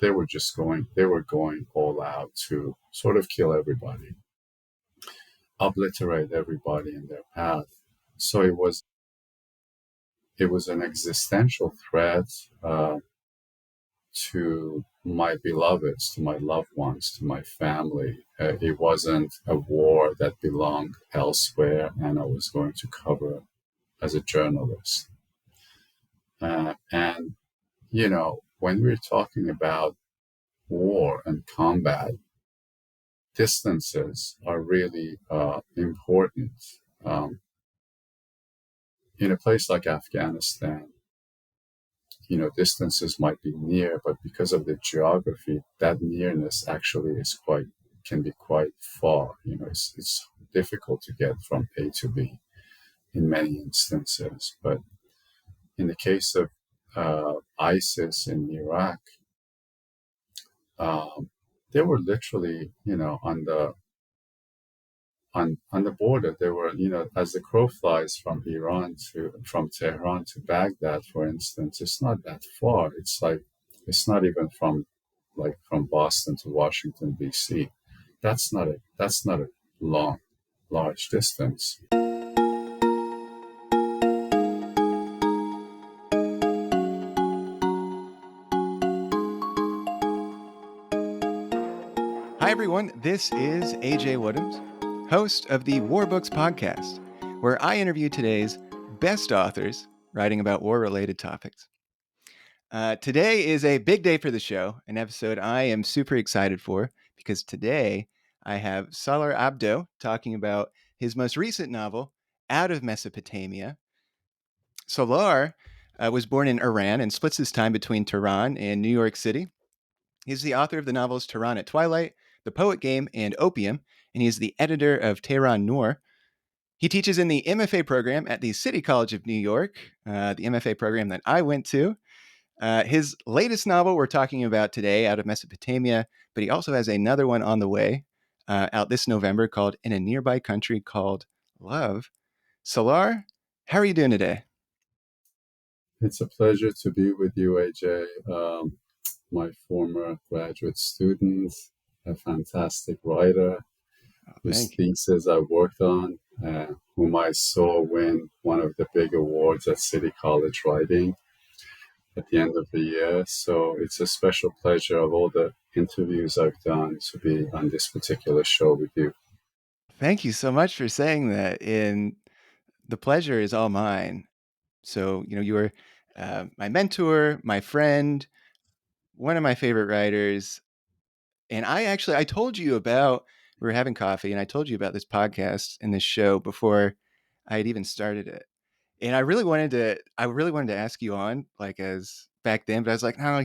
they were going all out to sort of kill everybody, obliterate everybody in their path. So it was an existential threat to my beloveds, to my loved ones, to my family. It wasn't a war that belonged elsewhere and I was going to cover as a journalist. And, when we're talking about war and combat, distances are really important. Um, in a place like Afghanistan, distances might be near, but because of the geography, that nearness actually can be quite far. It's difficult to get from A to B in many instances. But in the case of ISIS in Iraq, they were literally, on the border. They were, as the crow flies from Tehran to Baghdad, for instance, it's not that far. It's not even from Boston to Washington, D.C. That's not a large distance. Hi, everyone. This is AJ Woodhams, host of the War Books podcast, where I interview today's best authors writing about war-related topics. Today is a big day for the show, an episode I am super excited for, because today I have Salar Abdoh talking about his most recent novel, Out of Mesopotamia. Salar was born in Iran and splits his time between Tehran and New York City. He's the author of the novels Tehran at Twilight, The Poet Game, and Opium, and he is the editor of Tehran Noir. He teaches in the MFA program at the City College of New York, the MFA program that I went to. His latest novel we're talking about today, Out of Mesopotamia, but he also has another one on the way out this November called In a Nearby Country Called Love. Salar, how are you doing today? It's a pleasure to be with you, AJ. My former graduate student, a fantastic writer, whose thesis I worked on, whom I saw win one of the big awards at City College Writing at the end of the year. So it's a special pleasure of all the interviews I've done to be on this particular show with you. Thank you so much for saying that. And the pleasure is all mine. So, you were my mentor, my friend, one of my favorite writers. And I told you about, we were having coffee and I told you about this podcast and this show before I had even started it. And I really wanted to ask you on, like, as back then, but I was like, no,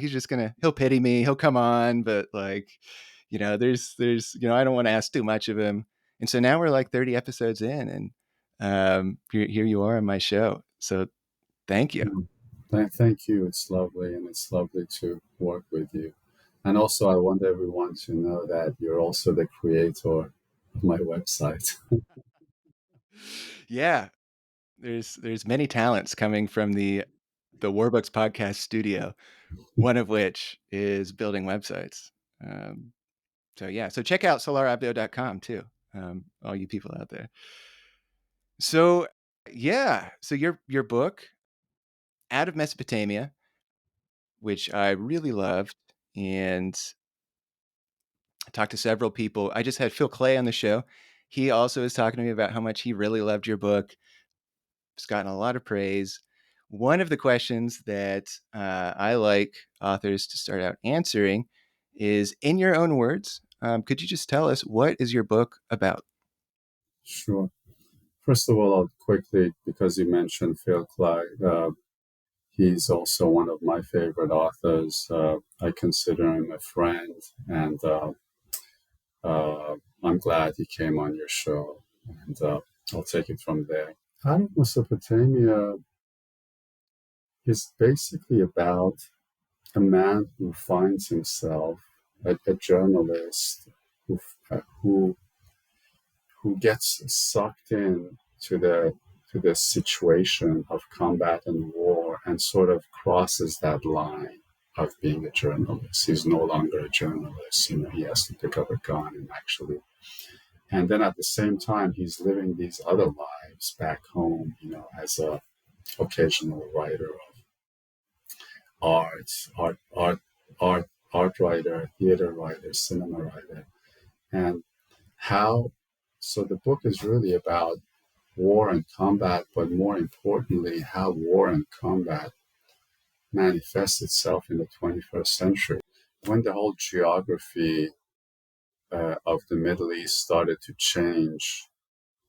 he'll pity me. He'll come on. But there's, I don't want to ask too much of him. And so now we're like 30 episodes in and here you are on my show. So thank you. Thank you. It's lovely, and it's lovely to work with you. And also, I want everyone to know that you're also the creator of my website. Yeah, there's many talents coming from the War Books podcast studio, one of which is building websites. So check out solarabdo.com too, all you people out there. So your book, Out of Mesopotamia, which I really loved, and I talked to several people. I just had Phil Clay on the show. He also was talking to me about how much he really loved your book. It's gotten a lot of praise. One of the questions that I like authors to start out answering is, in your own words, could you just tell us, what is your book about? Sure. First of all, I'll quickly, because you mentioned Phil Clay, he's also one of my favorite authors. I consider him a friend, and I'm glad he came on your show, and I'll take it from there. Out of Mesopotamia is basically about a man who finds himself a journalist who gets sucked in to the situation of combat and war and sort of crosses that line of being a journalist. He's no longer a journalist. He has to pick up a gun and actually. And then at the same time, he's living these other lives back home, as a occasional writer of art, art, art, art writer, theater writer, cinema writer. And how, so the book is really about war and combat, but more importantly, how war and combat manifests itself in the 21st century. When the whole geography of the Middle East started to change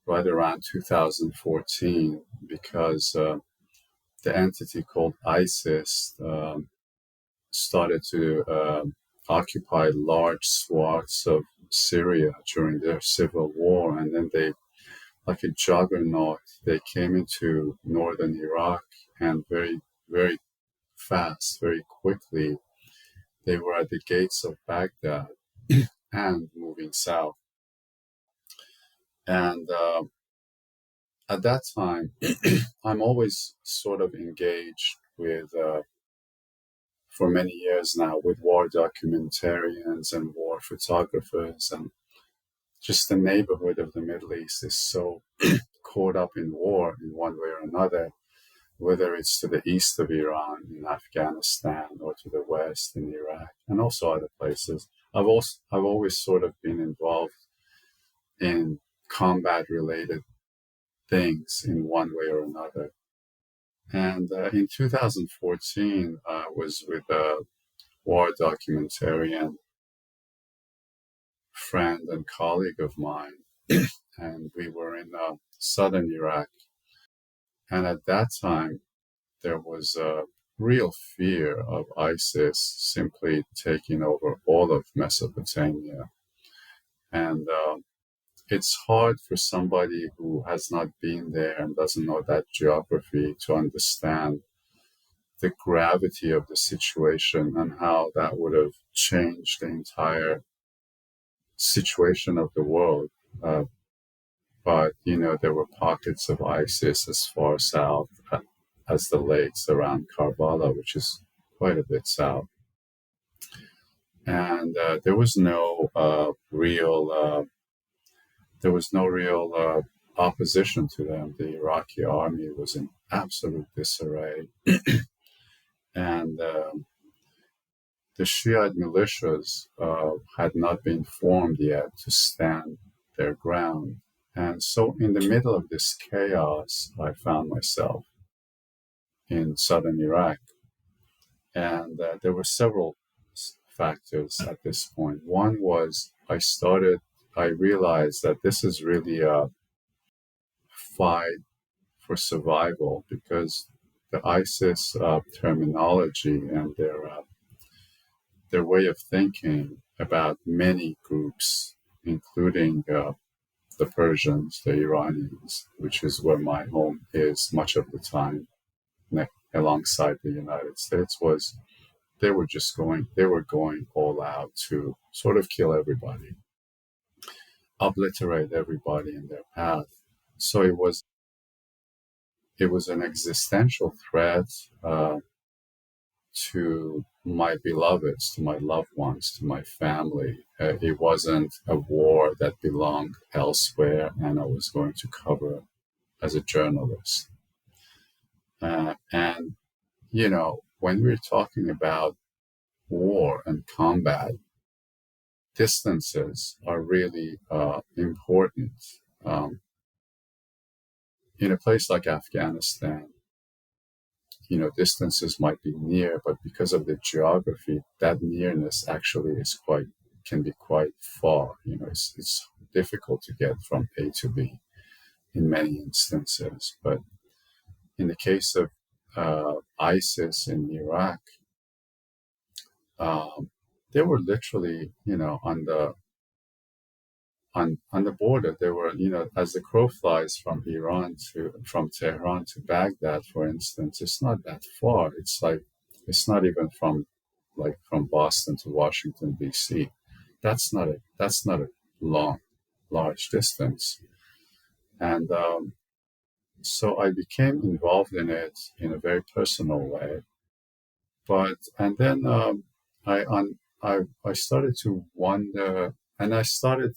right around 2014, because the entity called ISIS started to occupy large swaths of Syria during their civil war, and then they, like a juggernaut, they came into northern Iraq, and very, very fast, very quickly, they were at the gates of Baghdad and moving south. And at that time, I'm always sort of engaged with, for many years now, with war documentarians and war photographers, and just the neighborhood of the Middle East is so caught up in war in one way or another, whether it's to the east of Iran, in Afghanistan, or to the west in Iraq, and also other places. I've always sort of been involved in combat-related things in one way or another. And in 2014, I was with a war documentarian friend and colleague of mine, and we were in southern Iraq. And at that time, there was a real fear of ISIS simply taking over all of Mesopotamia. And it's hard for somebody who has not been there and doesn't know that geography to understand the gravity of the situation and how that would have changed the entire situation of the world. But, there were pockets of ISIS as far south as the lakes around Karbala, which is quite a bit south. And there was no real opposition to them. The Iraqi army was in absolute disarray. And the Shiite militias had not been formed yet to stand their ground. And so in the middle of this chaos, I found myself in southern Iraq. And there were several factors at this point. One was I realized that this is really a fight for survival, because the ISIS terminology and their way of thinking about many groups, including the Persians, the Iranians, which is where my home is much of the time, alongside the United States, was they were going all out to sort of kill everybody, obliterate everybody in their path. So it was an existential threat to my beloveds, to my loved ones, to my family. It wasn't a war that belonged elsewhere and I was going to cover as a journalist. And, when we're talking about war and combat, distances are really important. In a place like Afghanistan, distances might be near, but because of the geography, that nearness actually can be quite far. It's difficult to get from A to B in many instances. But in the case of ISIS in Iraq, they were literally, on the border. They were, as the crow flies from Tehran to Baghdad, for instance, it's not that far. It's not even from Boston to Washington, D.C. That's not a large distance. And so I became involved in it in a very personal way. But and then I on I started to wonder, and I started,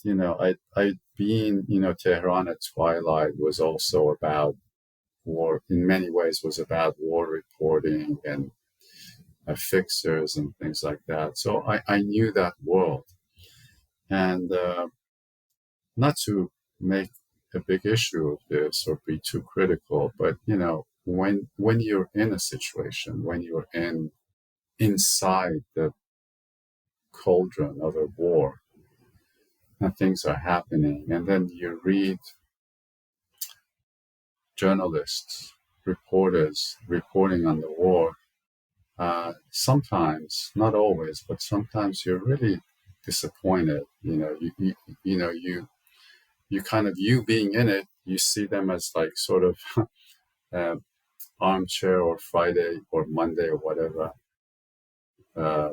I being, Tehran at twilight was also about war in many ways, was about war reporting and fixers and things like that. So I knew that world, and not to make a big issue of this or be too critical, but when you're in a situation, when you're inside the cauldron of a war and things are happening, and then you read journalists, reporters reporting on the war. Sometimes, not always, but sometimes you're really disappointed. You kind of, you being in it, you see them as like sort of uh, armchair or Friday or Monday or whatever uh,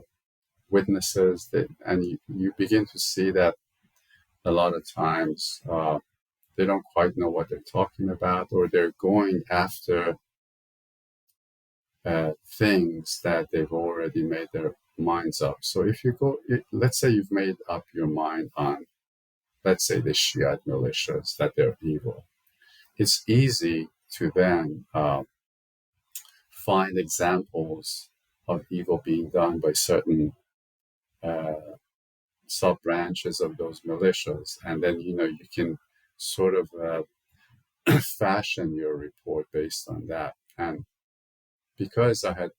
witnesses, and you begin to see that a lot of times they don't quite know what they're talking about, or they're going after things that they've already made their minds up. So if you go, let's say you've made up your mind on, let's say, the Shiite militias, that they're evil. It's easy to then find examples of evil being done by certain uh, sub branches of those militias, and then you can sort of fashion your report based on that. And because I had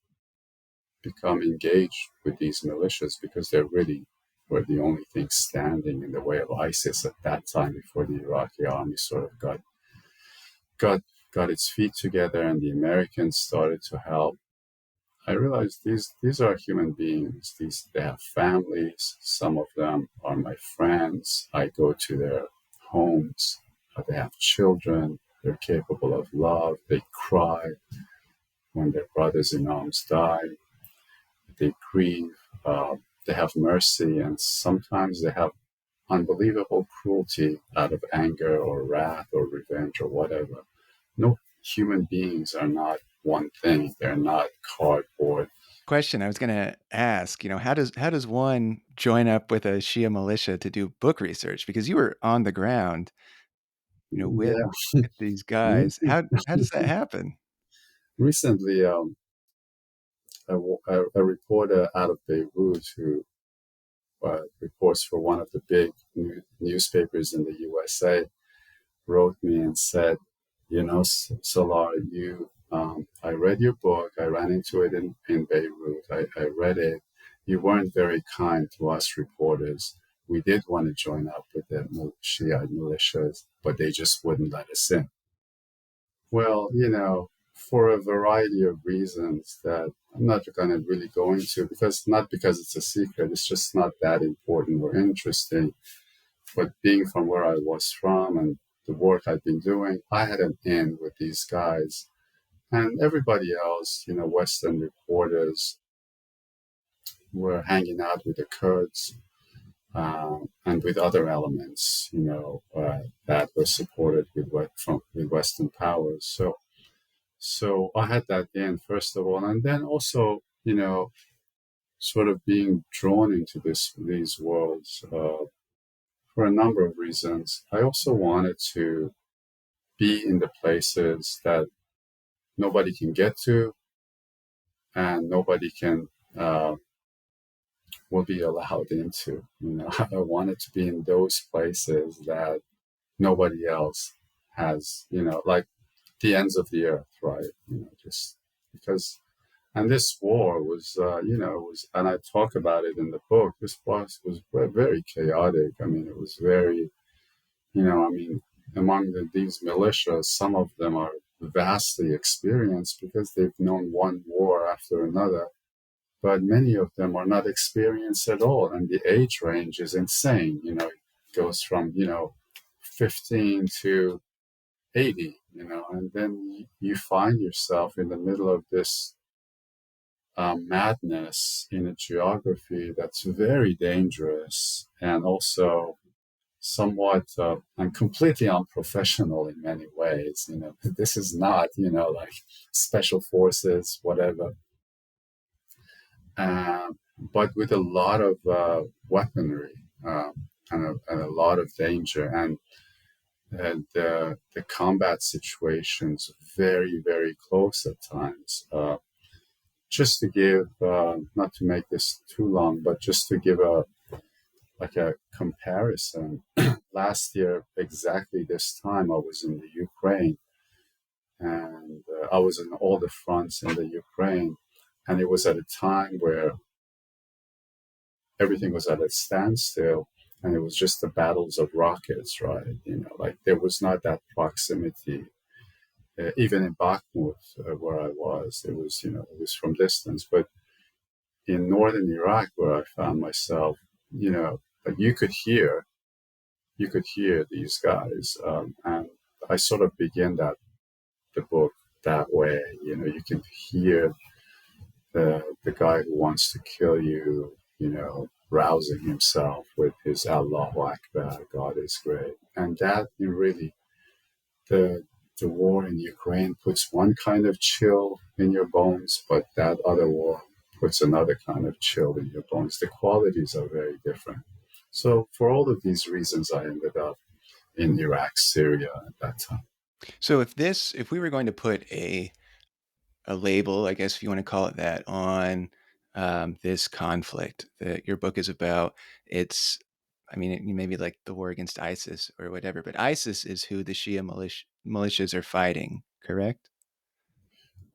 become engaged with these militias, because they really were the only thing standing in the way of ISIS at that time, before the Iraqi army sort of got got its feet together and the Americans started to help. I realized these are human beings. They have families. Some of them are my friends. I go to their homes. They have children. They're capable of love. They cry when their brothers in arms die. They grieve. They have mercy, and sometimes they have unbelievable cruelty out of anger or wrath or revenge or whatever. No human beings are not one thing. They're not cardboard. Question I was going to ask, how does one join up with a Shia militia to do book research? Because you were on the ground, with Yeah. these guys. How does that happen? Recently, a reporter out of Beirut who reports for one of the big newspapers in the USA wrote me and said, Salar, I read your book. I ran into it in Beirut. I read it. You weren't very kind to us reporters. We did want to join up with the Shiite militias, but they just wouldn't let us in. Well, for a variety of reasons that I'm not going to really go into, not because it's a secret, it's just not that important or interesting. But being from where I was from and the work I've been doing, I had an in with these guys. And everybody else, Western reporters were hanging out with the Kurds and with other elements, that were supported with Western powers. So I had that in, first of all, and then also, sort of being drawn into these worlds for a number of reasons. I also wanted to be in the places that nobody can get to and nobody can will be allowed into. I wanted to be in those places that nobody else has. Like the ends of the earth, right? Just because. And this war was, and I talk about it in the book. This was very chaotic. I mean, it was very, among these militias, some of them are vastly experienced because they've known one war after another, but many of them are not experienced at all. And the age range is insane. It goes from, 15 to 80, and then you find yourself in the middle of this madness in a geography that's very dangerous and also somewhat and completely unprofessional in many ways. This is not, like special forces, whatever. but with a lot of weaponry, and a lot of danger. And the combat situations very, very close at times. Just to give, not to make this too long, but just to give a comparison. Last year, exactly this time, I was in the Ukraine, and I was in all the fronts in the Ukraine, and it was at a time where everything was at a standstill, and it was just the battles of rockets, right? Like there was not that proximity. Even in Bakhmut, where I was, it was from distance. But in northern Iraq, where I found myself, like you could hear these guys, and I sort of begin the book that way. You can hear the guy who wants to kill you, rousing himself with his Allahu Akbar, God is great. And that really, the the war in Ukraine puts one kind of chill in your bones, but that other war puts another kind of chill in your bones. The qualities are very different. So for all of these reasons, I ended up in Iraq, Syria at that time. So if we were going to put a label, I guess if you want to call it that, on this conflict that your book is about, it's, I mean, maybe like the war against ISIS or whatever, but ISIS is who the Shia militias are fighting, correct?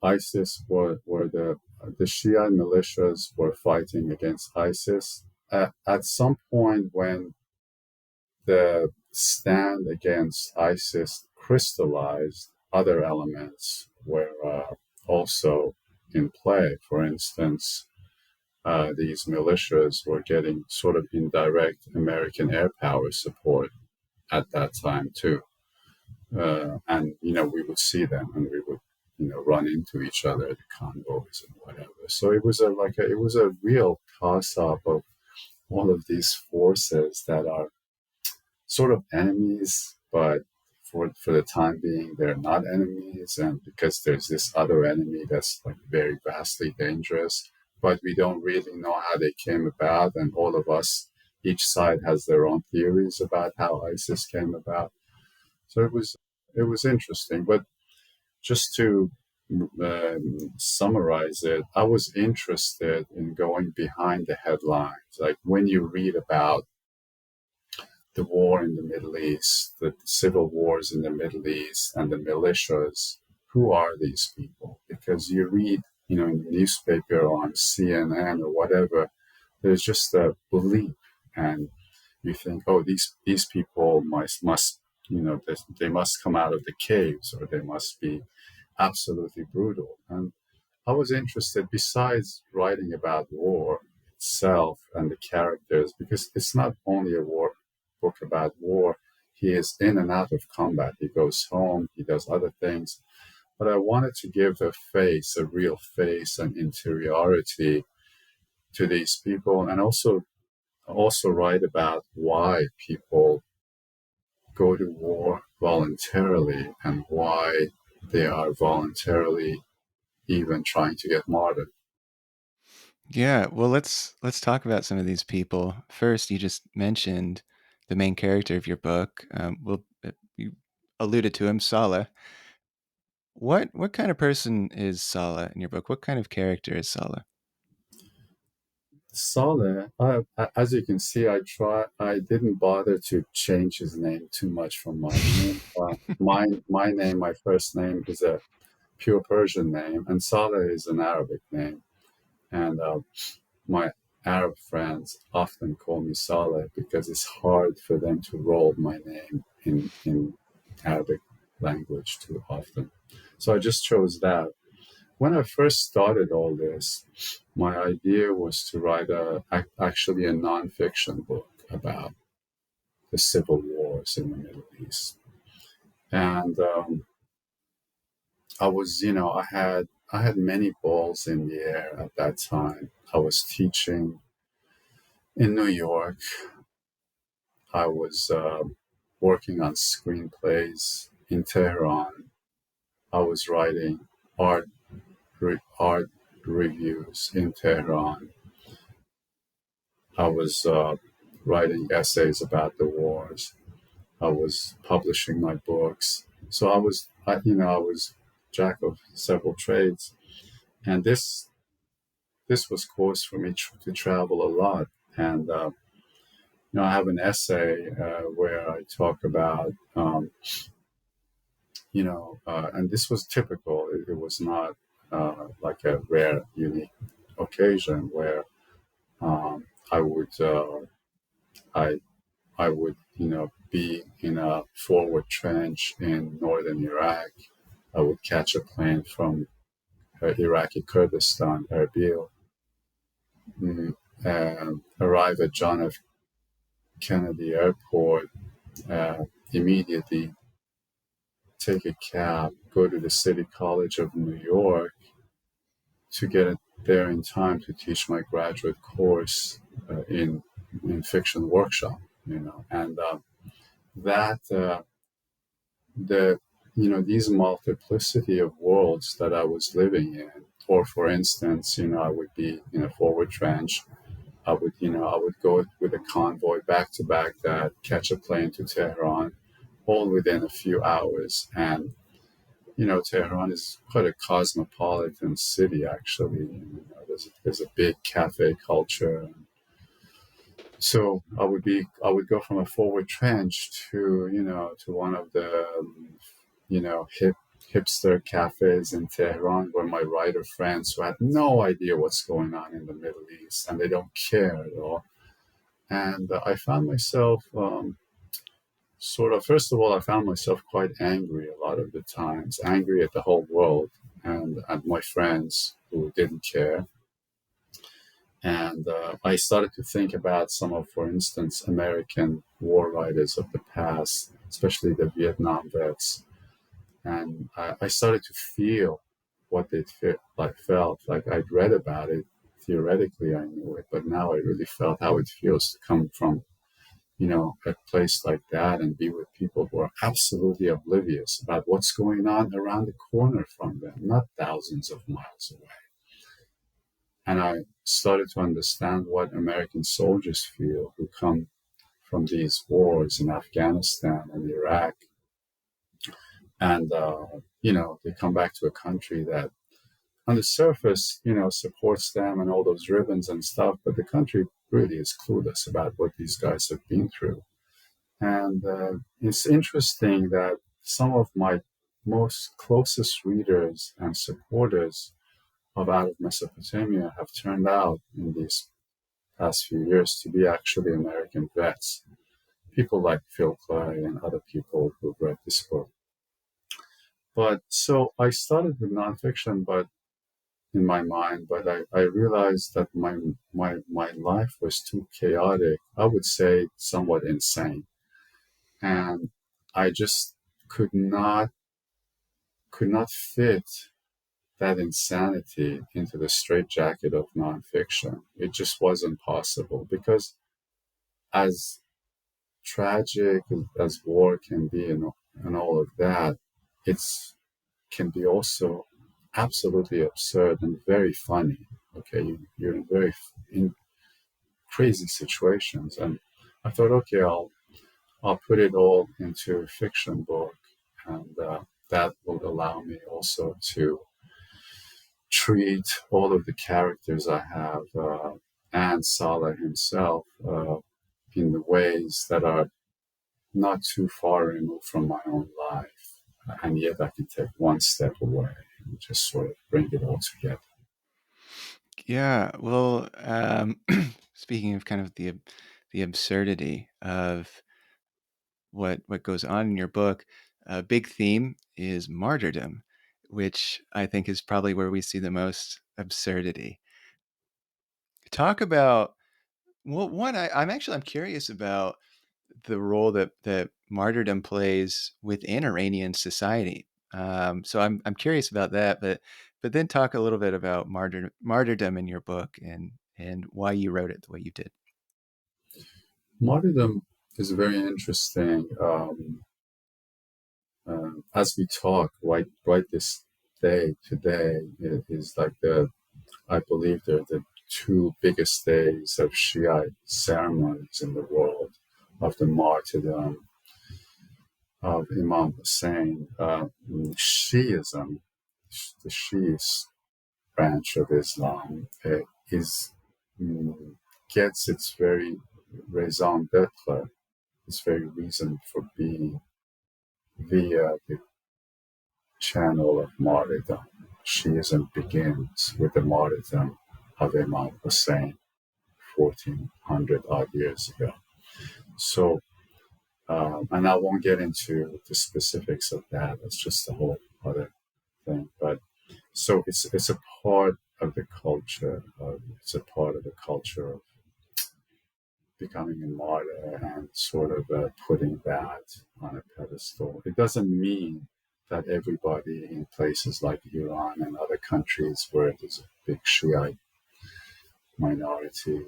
ISIS were the Shia militias were fighting against ISIS. At some point, when the stand against ISIS crystallized, other elements were also in play. For instance, these militias were getting sort of indirect American air power support at that time too. And we would see them, and we would run into each other at the convoys and whatever. So it was it was a real toss up of all of these forces that are sort of enemies, but for the time being, they're not enemies. And because there's this other enemy that's like very vastly dangerous, but we don't really know how they came about. And all of us, each side has their own theories about how ISIS came about. So it was interesting. But just to summarize it, I was interested in going behind the headlines. Like when you read about the war in the Middle East, the civil wars in the Middle East, and the militias. Who are these people? Because you read, in the newspaper, on CNN or whatever, there's just a belief, and you think, oh, these people must they must come out of the caves, or they must be absolutely brutal. And I was interested, besides writing about war itself and the characters, because it's not only a war book about war. He is in and out of combat. He goes home, he does other things. But I wanted to give a real face and interiority to these people, and also write about why people go to war voluntarily, and why they are voluntarily even trying to get martyred. Yeah, well, let's talk about some of these people. First, you just mentioned the main character of your book. You alluded to him, Salah. What kind of person is Salah in your book? What kind of character is Salah? Saleh, as you can see, I didn't bother to change his name too much from my name. My name, my first name, is a pure Persian name, and Saleh is an Arabic name. And my Arab friends often call me Saleh because it's hard for them to roll my name in Arabic language too often. So I just chose that. When I first started all this, my idea was to write actually a nonfiction book about the civil wars in the Middle East. And I had many balls in the air at that time. I was teaching in New York. I was working on screenplays in Tehran. I was writing art art reviews in Tehran. I was writing essays about the wars. I was publishing my books. So I was jack of several trades, and this was cause for me to travel a lot. And I have an essay where I talk about, and this was typical. It was not like a rare, unique occasion where um, I would, I, I would, be in a forward trench in northern Iraq. I would catch a plane from Iraqi Kurdistan, Erbil, and arrive at John F. Kennedy Airport, immediately take a cab, go to the City College of New York to get there in time to teach my graduate course in fiction workshop. And that the these multiplicity of worlds that I was living in, or for instance, I would be in a forward trench. I would go with a convoy back to Baghdad, catch a plane to Tehran, all within a few hours. And Tehran is quite a cosmopolitan city, actually. There's a big cafe culture. So I would go from a forward trench to, to one of the, hipster cafes in Tehran where my writer friends who had no idea what's going on in the Middle East and they don't care at all. And I found myself, first of all, I found myself quite angry a lot of the times, angry at the whole world and at my friends who didn't care. And I started to think about some of, for instance, American war writers of the past, especially the Vietnam vets. And I started to feel what they felt. Like I'd read about it. Theoretically, I knew it, but now I really felt how it feels to come from a place like that and be with people who are absolutely oblivious about what's going on around the corner from them, not thousands of miles away. And I started to understand what American soldiers feel who come from these wars in Afghanistan and Iraq. And, they come back to a country that on the surface, supports them and all those ribbons and stuff, but the country really is clueless about what these guys have been through. And it's interesting that some of my most closest readers and supporters of Out of Mesopotamia have turned out in these past few years to be actually American vets. People like Phil Clay and other people who've read this book. But so I started with nonfiction, but in my mind, but I realized that my life was too chaotic. I would say somewhat insane. And I just could not fit that insanity into the straitjacket of nonfiction. It just wasn't possible because as tragic as war can be and all of that, it's can be also absolutely absurd and very funny. Okay, you're in in crazy situations, and I thought, okay, I'll put it all into a fiction book, and that will allow me also to treat all of the characters I have and Salah himself in the ways that are not too far removed from my own life, and yet I can take one step away and just sort of bring it all together. Yeah, well, speaking of kind of the absurdity of what goes on in your book, a big theme is martyrdom, which I think is probably where we see the most absurdity. Talk about well, one, I'm curious about the role that martyrdom plays within Iranian society. So I'm curious about that, but then talk a little bit about martyrdom in your book and why you wrote it the way you did. Martyrdom is very interesting. As we talk, right this day today, it is like the I believe they're the two biggest days of Shiite ceremonies in the world, of the martyrdom of Imam Hussein. Shiism, the Shiite branch of Islam, is mm, gets its very raison d'être, its very reason for being, via the channel of martyrdom. Shiism begins with the martyrdom of Imam Hussein 1400 odd years ago. So, and I won't get into the specifics of that. That's just a whole other thing. But so it's a part of the culture. It's a part of the culture of becoming a martyr and sort of putting that on a pedestal. It doesn't mean that everybody in places like Iran and other countries where there's a big Shiite minority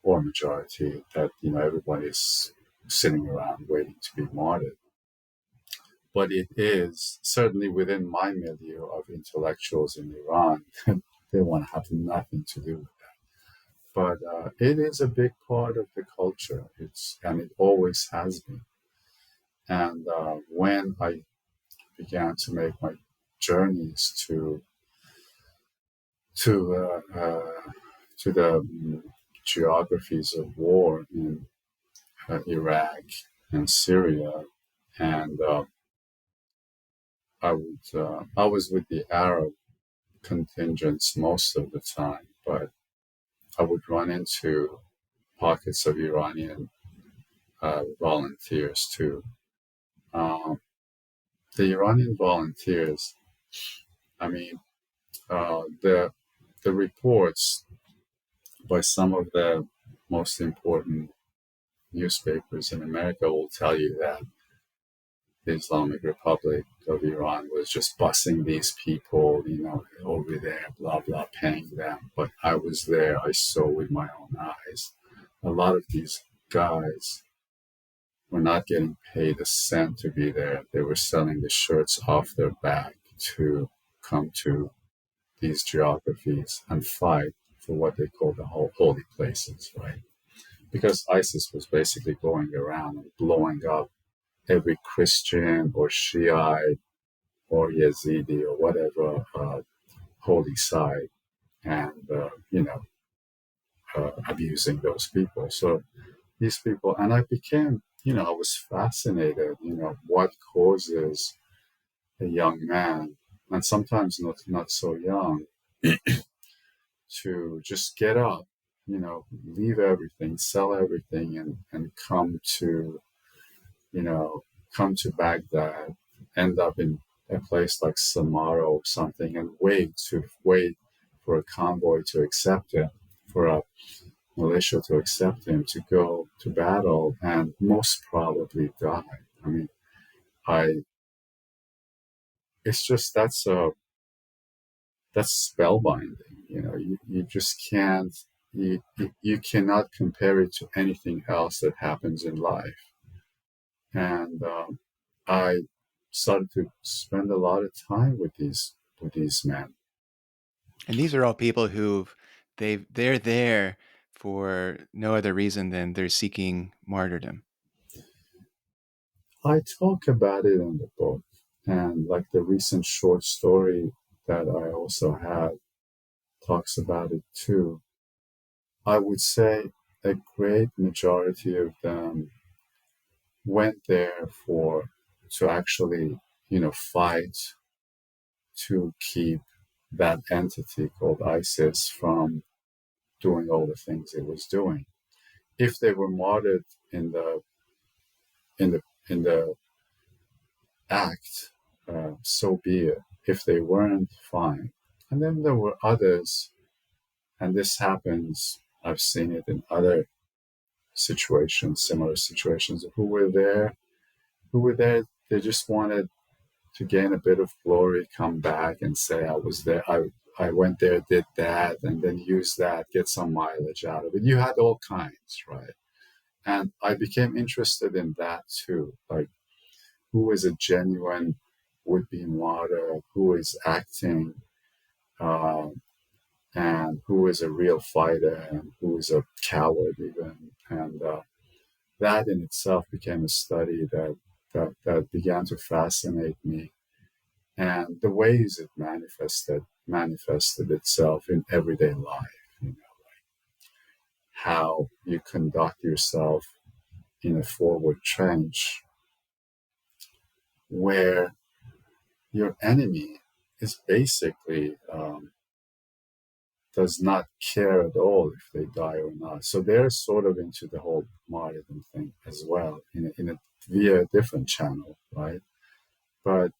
or majority, that everybody's sitting around waiting to be martyred. But it is certainly within my milieu of intellectuals in Iran. They want to have nothing to do with that. But it is a big part of the culture. And it always has been. And when I began to make my journeys to to the geographies of war in Iraq and Syria, and I was with the Arab contingents most of the time, but I would run into pockets of Iranian volunteers too. The Iranian volunteers, I mean, the reports by some of the most important newspapers in America will tell you that the Islamic Republic of Iran was just busing these people, over there, blah, blah, paying them. But I was there, I saw with my own eyes. A lot of these guys were not getting paid a cent to be there. They were selling the shirts off their back to come to these geographies and fight for what they call the holy places, right? Because ISIS was basically going around and blowing up every Christian or Shiite or Yazidi or whatever holy site, and abusing those people. So these people, and I became, I was fascinated. What causes a young man, and sometimes not so young, to just get up, leave everything, sell everything, and you know, come to Baghdad, end up in a place like Samarra or something, and wait for a convoy to accept him, for a militia to accept him, to go to battle, and most probably die. I mean, I it's just that's spellbinding. You just can't. You cannot compare it to anything else that happens in life. And I started to spend a lot of time with these men. And these are all people they're there for no other reason than they're seeking martyrdom. I talk about it in the book, and like the recent short story that I also had talks about it too. I would say a great majority of them went there to actually, fight to keep that entity called ISIS from doing all the things it was doing. If they were martyred in the act, so be it. If they weren't, fine. And then there were others, and this happens. I've seen it in other situations, similar situations, who were there. They just wanted to gain a bit of glory, come back and say, I was there. I went there, did that, and then use that, get some mileage out of it. You had all kinds, right? And I became interested in that too. Like, who is a genuine would-be martyr? Who is acting uh, and who is a real fighter and who is a coward even. And that in itself became a study that began to fascinate me. And the ways it manifested itself in everyday life, you know, how you conduct yourself in a forward trench where your enemy is basically does not care at all if they die or not. So they're sort of into the whole martyrdom thing as well in a via a different channel, right? But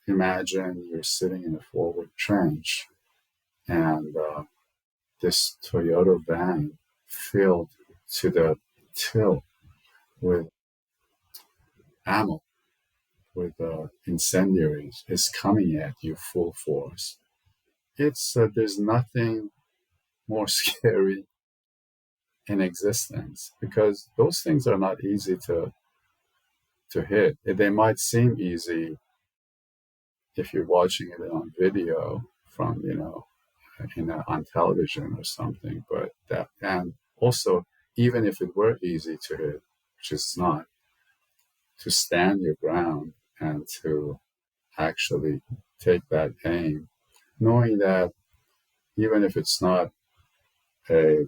imagine you're sitting in a forward trench and this Toyota van filled to the till with ammo, with incendiaries, is coming at you full force. It's there's nothing more scary in existence because those things are not easy to hit. They might seem easy if you're watching it on video from on television or something, but that and also even if it were easy to hit, which it's not, to stand your ground and to actually take that aim, knowing that even if it's not a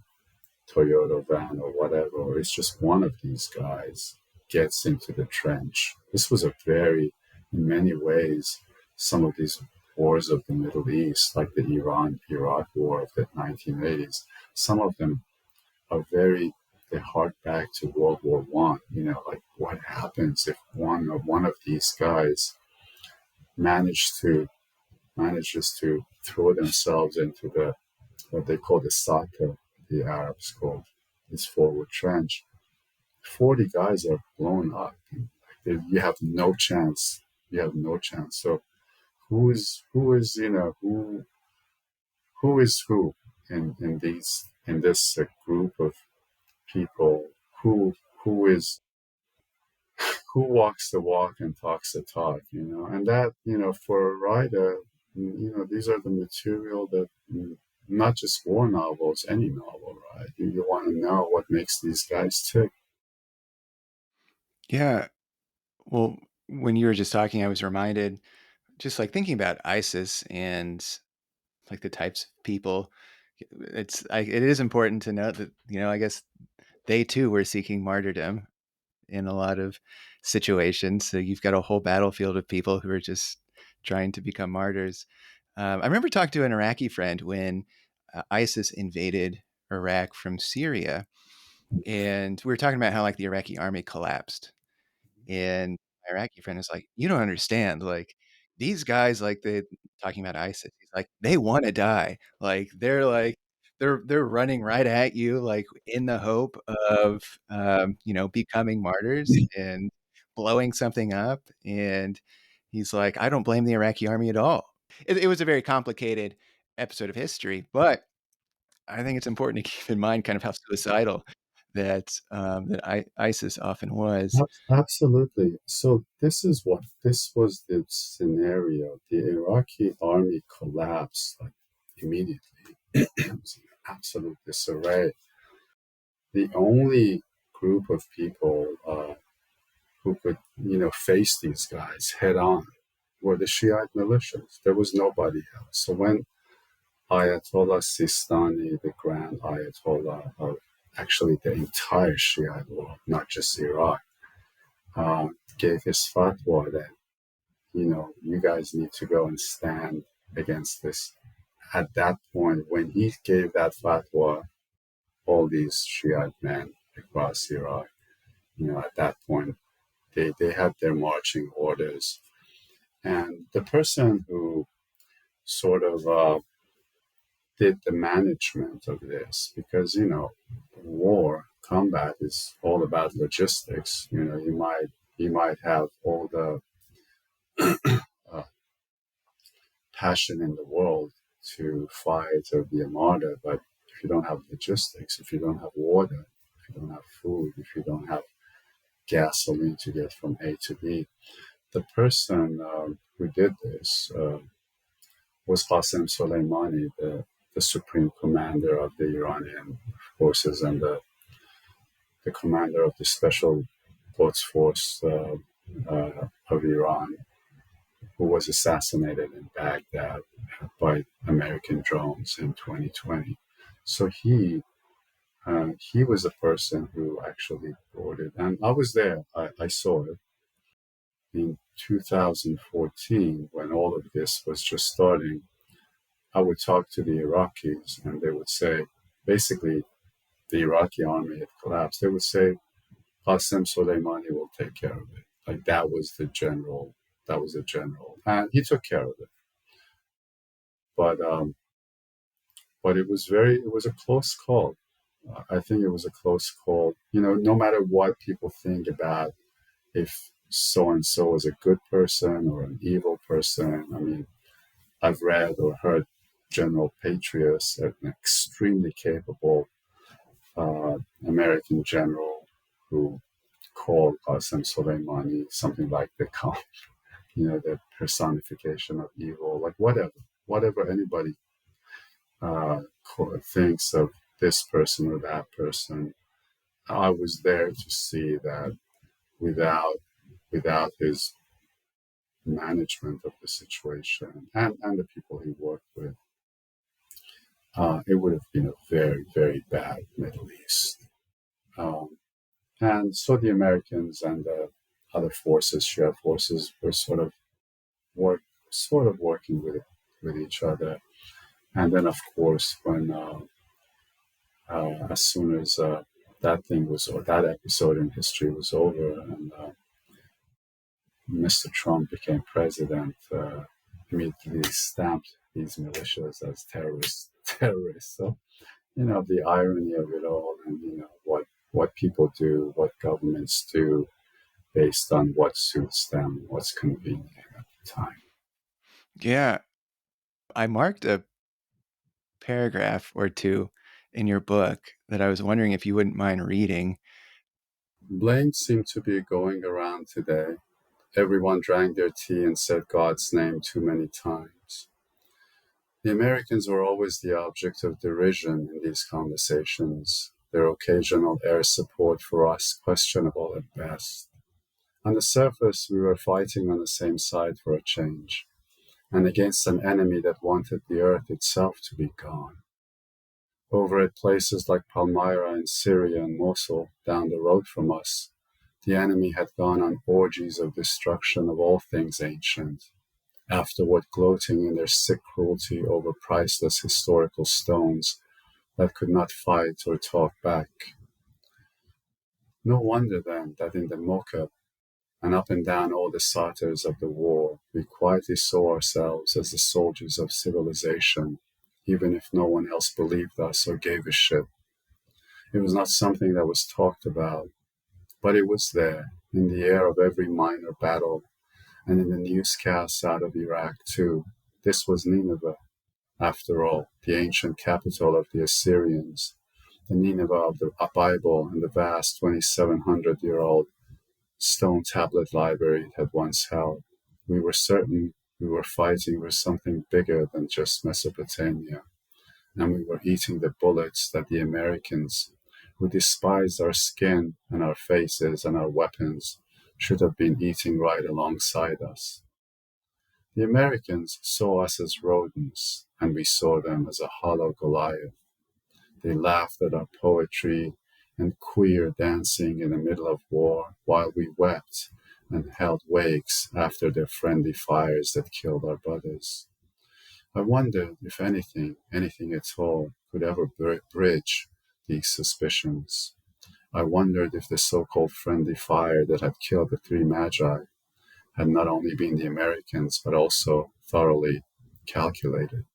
Toyota van or whatever, or it's just one of these guys gets into the trench. This was in many ways, some of these wars of the Middle East, like the Iran-Iraq war of the 1980s, some of them are they hark back to World War One. Like what happens if one of these guys managed to manages to throw themselves into the what they call the Sata, the Arabs call this forward trench. 40 guys are blown up. You have no chance. You have no chance. So who is who in this group of people who is who walks the walk and talks the talk, and that, for a writer, these are the material that, not just war novels, any novel, right? You want to know what makes these guys tick. Yeah. Well, when you were just talking, I was reminded, just like thinking about ISIS and like the types of people. It is important to note that, I guess they too were seeking martyrdom in a lot of situations. So you've got a whole battlefield of people who are just trying to become martyrs. I remember talking to an Iraqi friend when ISIS invaded Iraq from Syria, and we were talking about how like the Iraqi army collapsed. And my Iraqi friend was like, "You don't understand. Like these guys, like they talking about ISIS. He's like, they want to die. Like they're running right at you, like in the hope of becoming martyrs and blowing something up." And he's like, "I don't blame the Iraqi army at all." It was a very complicated episode of history, but I think it's important to keep in mind kind of how suicidal that ISIS often was. Absolutely. So this was the scenario. The Iraqi army collapsed like immediately. It was in absolute disarray. The only group of people who could, face these guys head on were the Shiite militias. There was nobody else. So when Ayatollah Sistani, the grand Ayatollah of actually the entire Shiite world, not just Iraq, gave his fatwa that, you guys need to go and stand against this. At that point, when he gave that fatwa, all these Shiite men across Iraq, at that point, they had their marching orders. And the person who sort of did the management of this, because, war, combat is all about logistics. You might have all the uh, passion in the world to fight or be a martyr, but if you don't have logistics, if you don't have water, if you don't have food, if you don't have gasoline to get from A to B, the person who did this was Qasem Soleimani, the supreme commander of the Iranian forces and the commander of the special Quds Force of Iran, who was assassinated in Baghdad by American drones in 2020. So he was the person who actually brought it, and I was there. I saw it in 2014 when all of this was just starting. I would talk to the Iraqis, and they would say, basically, the Iraqi army had collapsed. They would say, Qasem Soleimani will take care of it. Like that was the general. That was the general, and he took care of it. But it was a close call. I think it was a close call. You know, no matter what people think about if so and so is a good person or an evil person. I mean, I've read or heard General Patrius, an extremely capable American general who called Qasem Soleimani something like the personification of evil, like whatever anybody thinks of this person or that person. I was there to see that without his management of the situation and the people he worked with, it would have been a very, very bad Middle East. And so the Americans and the other forces, Shia forces, were sort of working with each other. And then, of course, when as soon as that episode in history was over, and Mr. Trump became president, immediately stamped these militias as terrorists. Terrorists. So the irony of it all, and what people do, what governments do, based on what suits them, what's convenient at the time. Yeah, I marked a paragraph or two in your book that I was wondering if you wouldn't mind reading. Blame seemed to be going around today. Everyone drank their tea and said God's name too many times. The Americans were always the object of derision in these conversations, their occasional air support for us questionable at best. On the surface, we were fighting on the same side for a change, and against an enemy that wanted the earth itself to be gone. Over at places like Palmyra in Syria and Mosul, down the road from us, the enemy had gone on orgies of destruction of all things ancient, afterward gloating in their sick cruelty over priceless historical stones that could not fight or talk back. No wonder then that in the Mocha and up and down all the satires of the war, we quietly saw ourselves as the soldiers of civilization, even if no one else believed us or gave a shit. It was not something that was talked about, but it was there, in the air of every minor battle, and in the newscasts out of Iraq too. This was Nineveh, after all, the ancient capital of the Assyrians, the Nineveh of the Bible and the vast 2,700-year-old stone tablet library it had once held. We were certain we were fighting with something bigger than just Mesopotamia, and we were eating the bullets that the Americans, who despised our skin and our faces and our weapons, should have been eating right alongside us. The Americans saw us as rodents, and we saw them as a hollow Goliath. They laughed at our poetry and queer dancing in the middle of war, while we wept and held wakes after their friendly fires that killed our brothers. I wondered if anything at all, could ever bridge these suspicions. I wondered if the so-called friendly fire that had killed the three magi had not only been the Americans, but also thoroughly calculated.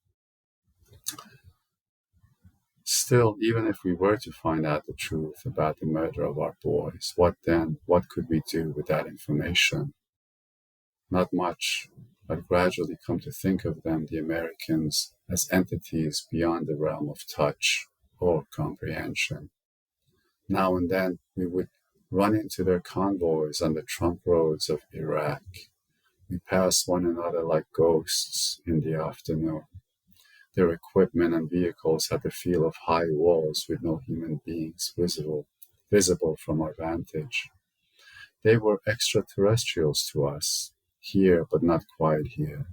Still, even if we were to find out the truth about the murder of our boys, what then? What could we do with that information? Not much. I'd gradually come to think of them, the Americans, as entities beyond the realm of touch or comprehension. Now and then we would run into their convoys on the trunk roads of Iraq. We passed one another like ghosts in the afternoon. Their equipment and vehicles had the feel of high walls with no human beings visible from our vantage. They were extraterrestrials to us, here but not quite here.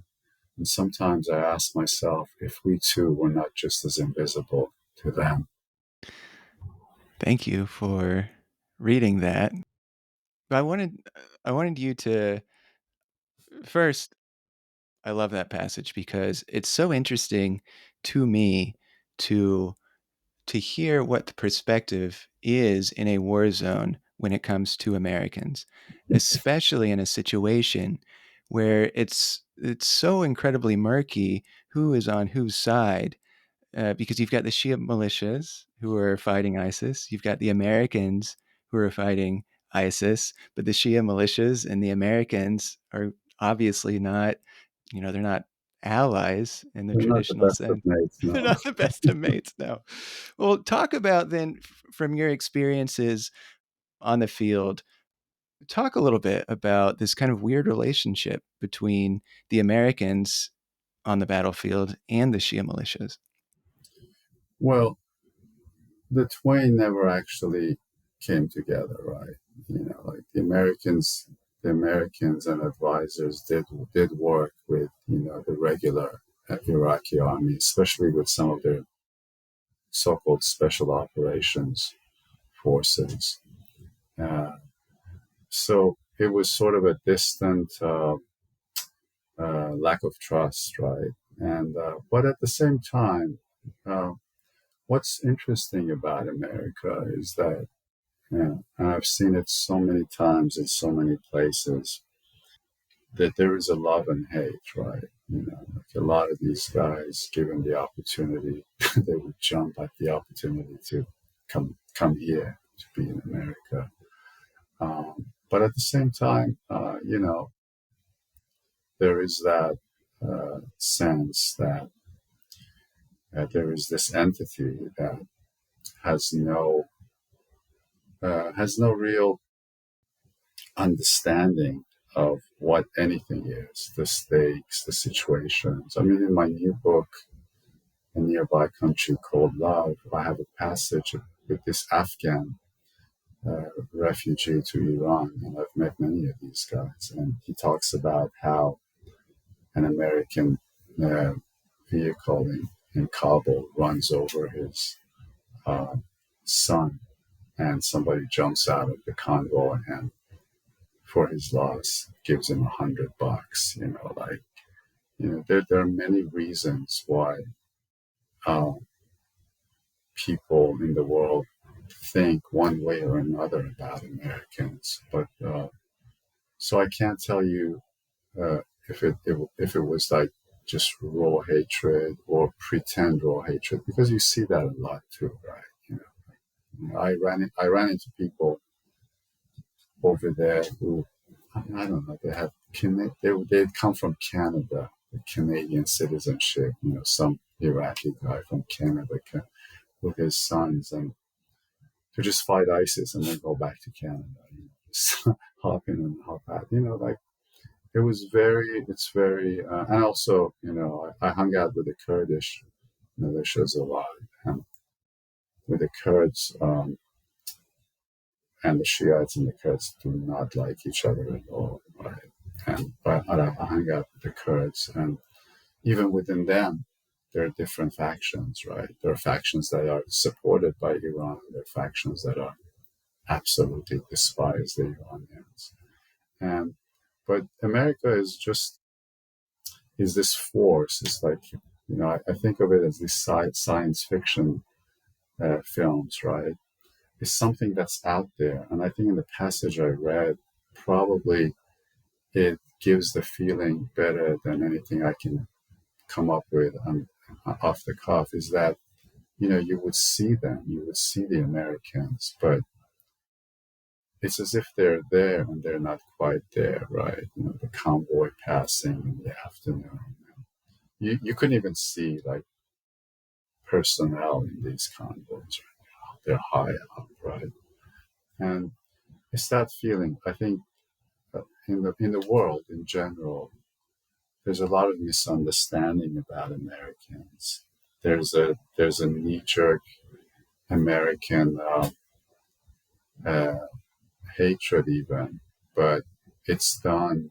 And sometimes I ask myself if we too were not just as invisible to them. Thank you for reading that. I wanted I wanted you to first, I love that passage because it's so interesting to me to hear what the perspective is in a war zone when it comes to Americans, especially in a situation where it's so incredibly murky who is on whose side, because you've got the Shia militias who are fighting ISIS, you've got the Americans who are fighting ISIS, but the Shia militias and the Americans are obviously not, they're not allies in the They're not the traditional best of sense. mates, They're no. not the best of mates, no. Well, talk about then from your experiences on the field, talk a little bit about this kind of weird relationship between the Americans on the battlefield and the Shia militias. Well, the twain never actually came together, right? Like the Americans and advisors did work with the regular Iraqi army, especially with some of their so-called special operations forces. Uh, so it was sort of a distant lack of trust, right? And but at the same time, uh, what's interesting about America is that, and I've seen it so many times in so many places, that there is a love and hate, right? Like a lot of these guys, given the opportunity, they would jump at the opportunity to come here to be in America. But at the same time, there is that sense that there is this entity that has no real understanding of what anything is, the stakes, the situations. I mean, in my new book, A Nearby Country Called Love, I have a passage with this Afghan refugee to Iran, and I've met many of these guys, and he talks about how an American uh, vehicle in Kabul runs over his uh, son, and somebody jumps out of the convoy and for his loss gives him $100. There are many reasons why uh, people in the world think one way or another about Americans, but so I can't tell you uh, if it was like just raw hatred or pretend raw hatred, because you see that a lot too, right? I ran into people over there who, I don't know, they'd come from Canada, the Canadian citizenship, some Iraqi guy from Canada with his sons, and to just fight ISIS and then go back to Canada, just hop in and hop out, like it's very, and also, I hung out with the Kurdish militias a lot, and with the Kurds, and the Shiites and the Kurds do not like each other at all, right? But I hang out with the Kurds, and even within them, there are different factions, right? There are factions that are supported by Iran. There are factions that are absolutely despise the Iranians. And but America is this force. It's like, I think of it as these science fiction films, right? It's something that's out there. And I think in the passage I read, probably it gives the feeling better than anything I can come up with off the cuff, is that, you would see them, you would see the Americans, but it's as if they're there and they're not quite there, right? The convoy passing in the afternoon. You couldn't even see like personnel in these convoys right now. They're high up, right? And it's that feeling. I think in the world in general, there's a lot of misunderstanding about Americans. there's a knee-jerk American uh, hatred even, but it's done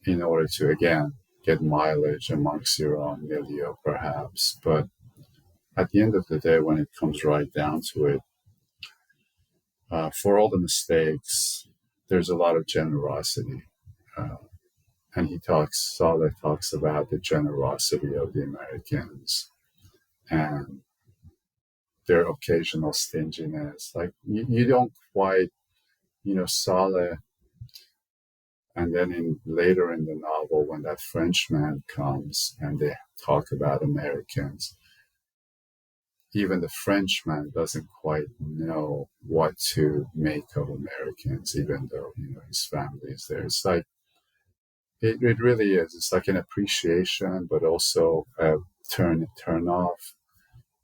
in order to again get mileage amongst your own milieu, perhaps. But at the end of the day, when it comes right down to it, for all the mistakes, there's a lot of generosity. Uh, and Saleh talks about the generosity of the Americans and their occasional stinginess. Like you don't quite, Saleh, and then later in the novel, when that Frenchman comes and they talk about Americans, even the Frenchman doesn't quite know what to make of Americans, even though his family is there. It's like it really is. It's like an appreciation, but also a turn off.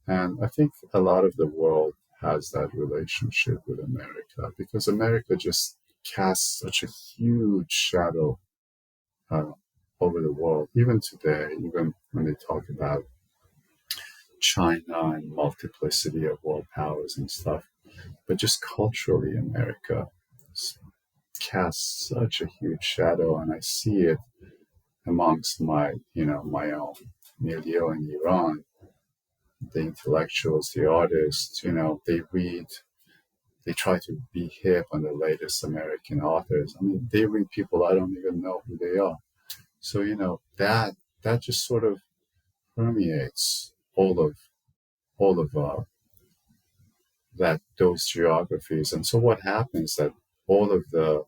And I think a lot of the world has that relationship with America because America just casts such a huge shadow uh, over the world. Even today, even when they talk about China and multiplicity of world powers and stuff, but just culturally, America casts such a huge shadow, and I see it amongst my own milieu in Iran. The intellectuals, the artists, they try to be hip on the latest American authors. I mean, they read people I don't even know who they are. So that just sort of permeates all of that those geographies. And so what happens that all of the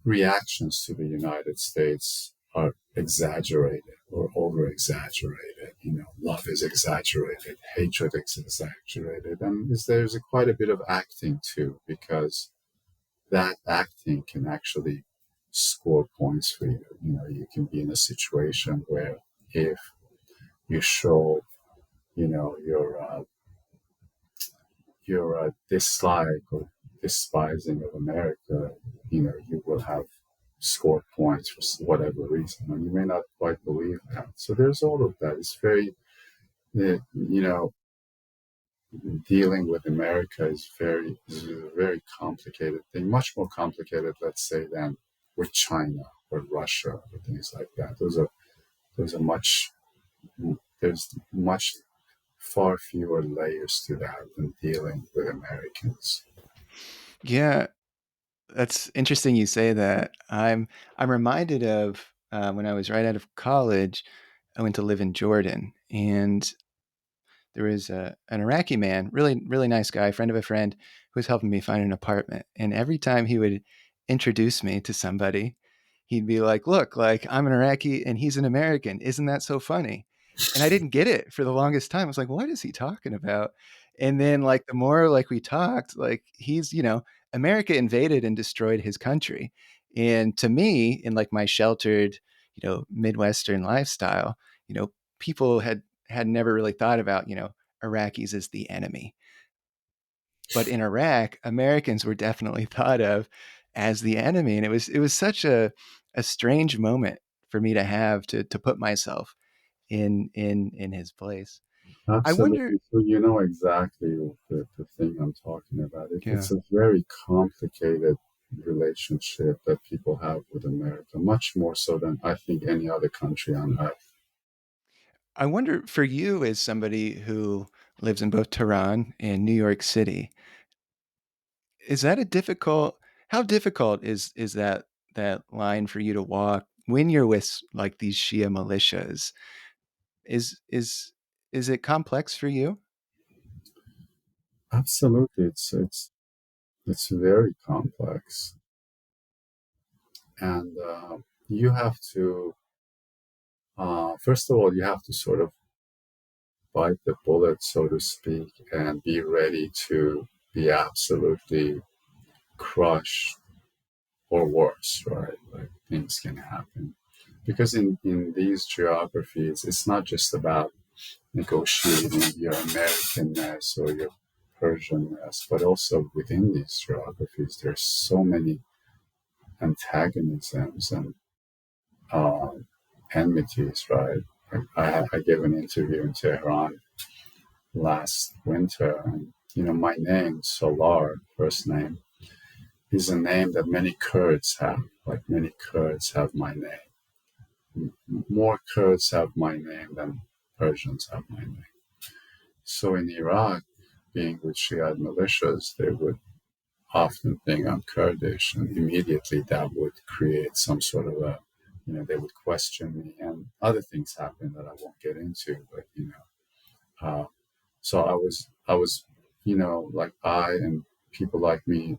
reactions to the United States are exaggerated or over exaggerated. Love is exaggerated, hatred is exaggerated, and there's quite a bit of acting too, because that acting can actually score points for you. You can be in a situation where if you show, your dislike or despising of America, you will have scored points for whatever reason, and you may not quite believe that. So there's all of that. It's very, dealing with America is a very complicated thing, much more complicated, let's say, than with China or Russia or things like that. Those are much there's much far fewer layers to that than dealing with Americans. Yeah, that's interesting you say that. I'm reminded of when I was right out of college, I went to live in Jordan, and there was an Iraqi man, really really nice guy, friend of a friend, who was helping me find an apartment. And every time he would introduce me to somebody, he'd be like, "Look, like I'm an Iraqi and he's an American. Isn't that so funny?" And I didn't get it for the longest time. I was like, "What is he talking about?" And then like the more like we talked, like he's, America invaded and destroyed his country. And to me, in like my sheltered, Midwestern lifestyle, people had never really thought about, Iraqis as the enemy. But in Iraq, Americans were definitely thought of as the enemy. And it was such a strange moment for me to have to put myself in his place. I wonder, Absolutely. So you know exactly the thing I'm talking about. yeah. It's a very complicated relationship that people have with America, much more so than I think any other country on earth. I wonder for you as somebody who lives in both Tehran and New York City, is that a difficult how difficult is that line for you to walk when you're with like these Shia militias? Is is is it complex for you? Absolutely. It's very complex. And you have to, first of all, you have to sort of bite the bullet, so to speak, and be ready to be absolutely crushed or worse, right? Like things can happen. Because in these geographies, it's not just about negotiating your Americanness or your Persianness, but also within these geographies, there's so many antagonisms and uh, enmities, right? I gave an interview in Tehran last winter, and my name, Solar, first name, is a name that many Kurds have. Like many Kurds have my name. More Kurds have my name than Persians have my name. So in Iraq, being with Shiite militias, they would often think I'm Kurdish, and immediately that would create some sort of they would question me, and other things happen that I won't get into. But uh, so I was, like I and people like me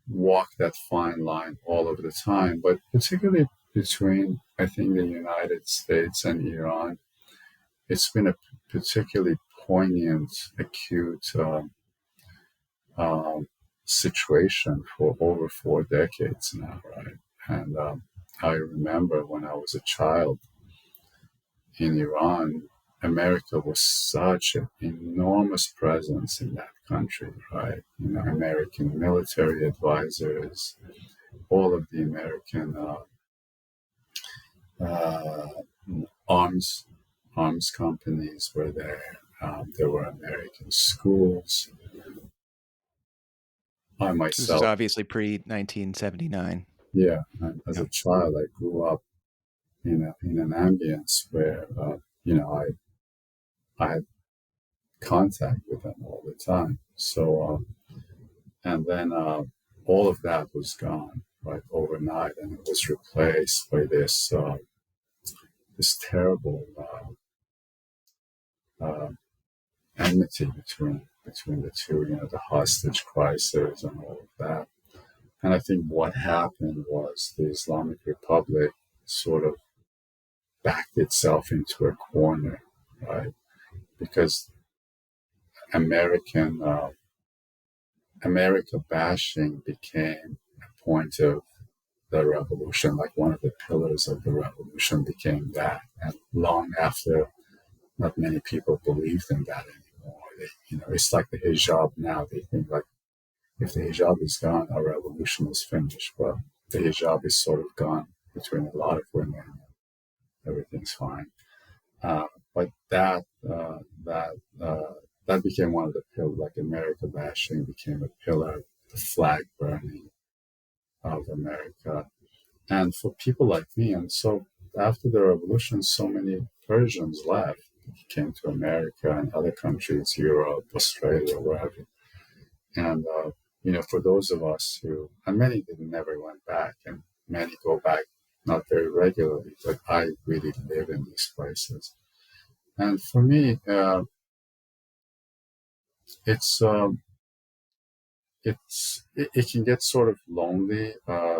walk that fine line all of the time, but particularly between, I think, the United States and Iran, it's been a particularly poignant, acute um, situation for over 4 decades now, right? And I remember when I was a child in Iran, America was such an enormous presence in that country, right? American military advisors, all of the American uh, arms arms companies were there. There were American schools. I So this is myself, obviously pre 1979. yeah, as Yeah. a child, I grew up in an ambience where I had contact with them all the time. So and then all of that was gone right overnight, and it was replaced by this terrible uh, enmity between the two. The hostage crisis and all of that. And I think what happened was the Islamic Republic sort of backed itself into a corner, right? Because American America bashing became a point of the revolution, like one of the pillars of the revolution became that. And long after, not many people believed in that anymore. It's like the hijab now. They think like if the hijab is gone, our revolution is finished. Well, the hijab is sort of gone between a lot of women. Everything's fine. But that became one of the pillars. Like America bashing became a pillar, the flag burning of America. And for people like me, and so after the revolution, so many Persians left, came to America and other countries, Europe, Australia, wherever. And for those of us who, and many didn't never went back, and many go back not very regularly, but I really live in these places. And for me, it's it can get sort of lonely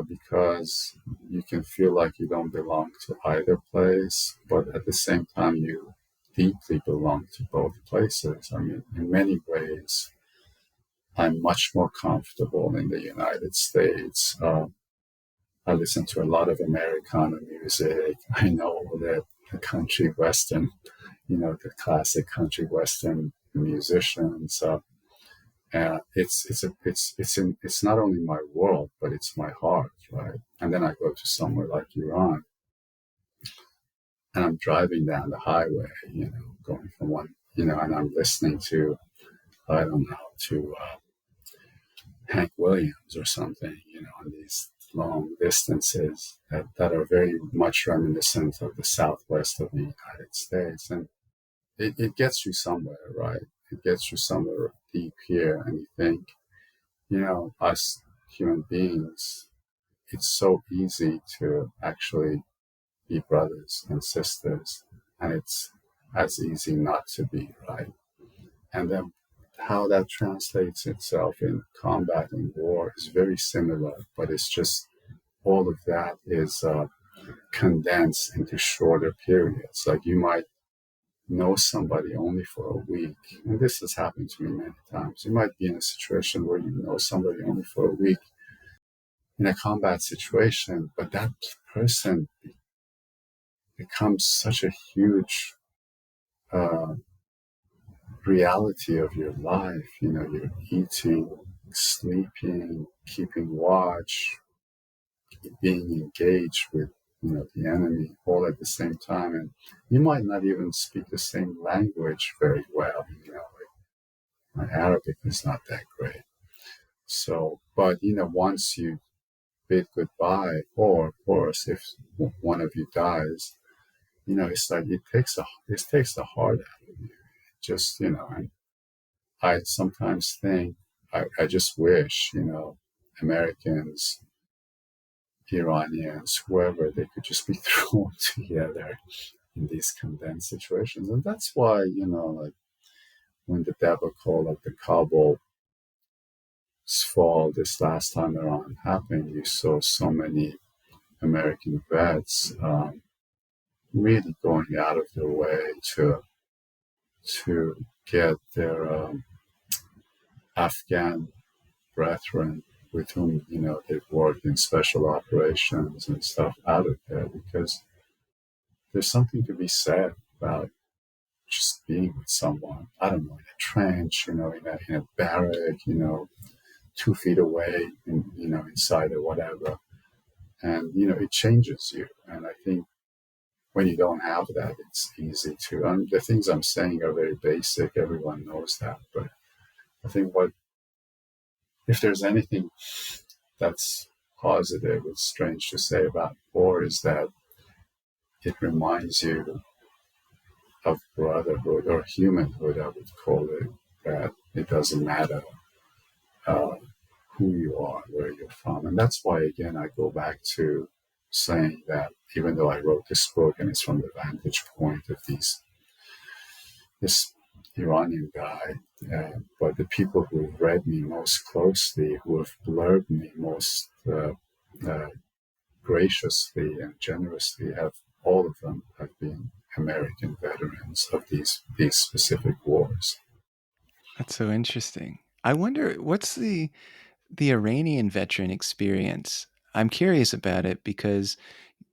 because you can feel like you don't belong to either place, but at the same time you deeply belong to both places. I mean, in many ways, I'm much more comfortable in the United States. I listen to a lot of Americana music. I know all the country western, the classic country western musicians. It's not only my world, but it's my heart, right? And then I go to somewhere like Iran, and I'm driving down the highway, going from one, and I'm listening to, I don't know, to Hank Williams or something, on these long distances that are very much reminiscent of the Southwest of the United States. And it gets you somewhere, right? It gets you somewhere deep here, and you think, us human beings, it's so easy to actually be brothers and sisters, and it's as easy not to be, right? And then how that translates itself in combat and war is very similar, but it's just all of that is condensed into shorter periods. Like you might know somebody only for a week, and this has happened to me many times. You might be in a situation where you know somebody only for a week in a combat situation, but that person becomes such a huge uh, reality of your life. You're eating, sleeping, keeping watch, being engaged with the enemy all at the same time. And you might not even speak the same language very well. Like my Arabic is not that great. So, but, once you bid goodbye, or of course, if one of you dies, it's like it takes the heart out of you. Just, and I sometimes think, I just wish, Americans, Iranians, whoever, they could just be thrown together in these condensed situations. And that's why, like when the debacle of the Kabul's fall this last time around happened, you saw so many American vets really going out of their way to get their Afghan brethren with whom they've worked in special operations and stuff out of there, because there's something to be said about just being with someone. I don't know, in a trench, in a barrack, 2 feet away, inside or whatever, and it changes you. And I think when you don't have that, it's easy to. The things I'm saying are very basic. Everyone knows that, but I think if there's anything that's positive, it's strange to say about war, is that it reminds you of brotherhood or humanhood, I would call it, that it doesn't matter uh, who you are, where you're from. And that's why, again, I go back to saying that even though I wrote this book and it's from the vantage point of this Iranian guy, but the people who read me most closely, who have blurred me most uh, graciously and generously, all of them have been American veterans of these specific wars. That's so interesting. I wonder what's the Iranian veteran experience. I'm curious about it because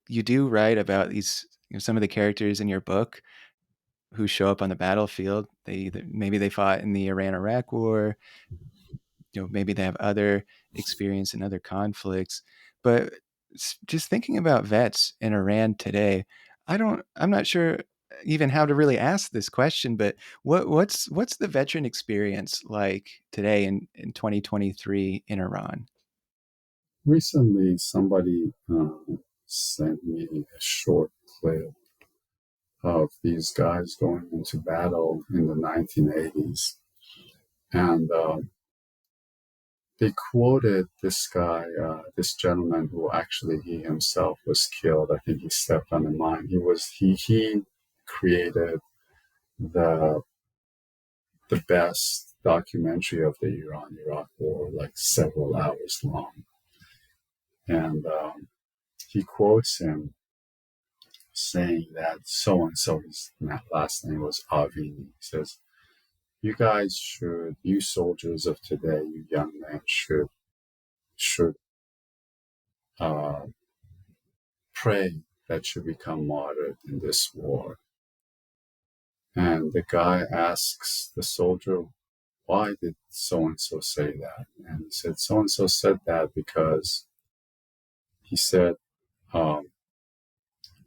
you do write about these some of the characters in your book who show up on the battlefield. Maybe they fought in the Iran-Iraq War. Maybe they have other experience in other conflicts. But just thinking about vets in Iran today, I'm not sure even how to really ask this question, but what's the veteran experience like today in 2023 in Iran? Recently, somebody sent me a short clip of these guys going into battle in the 1980s. And they quoted this guy, this gentleman who actually he himself was killed. I think he stepped on a mine. He created the best documentary of the Iran-Iraq War, like several hours long. And he quotes him saying that so-and-so, his last name was Avini. He says, you soldiers of today, you young men should uh, pray that you become martyred in this war. And the guy asks the soldier, why did so-and-so say that? And he said, so-and-so said that because he said,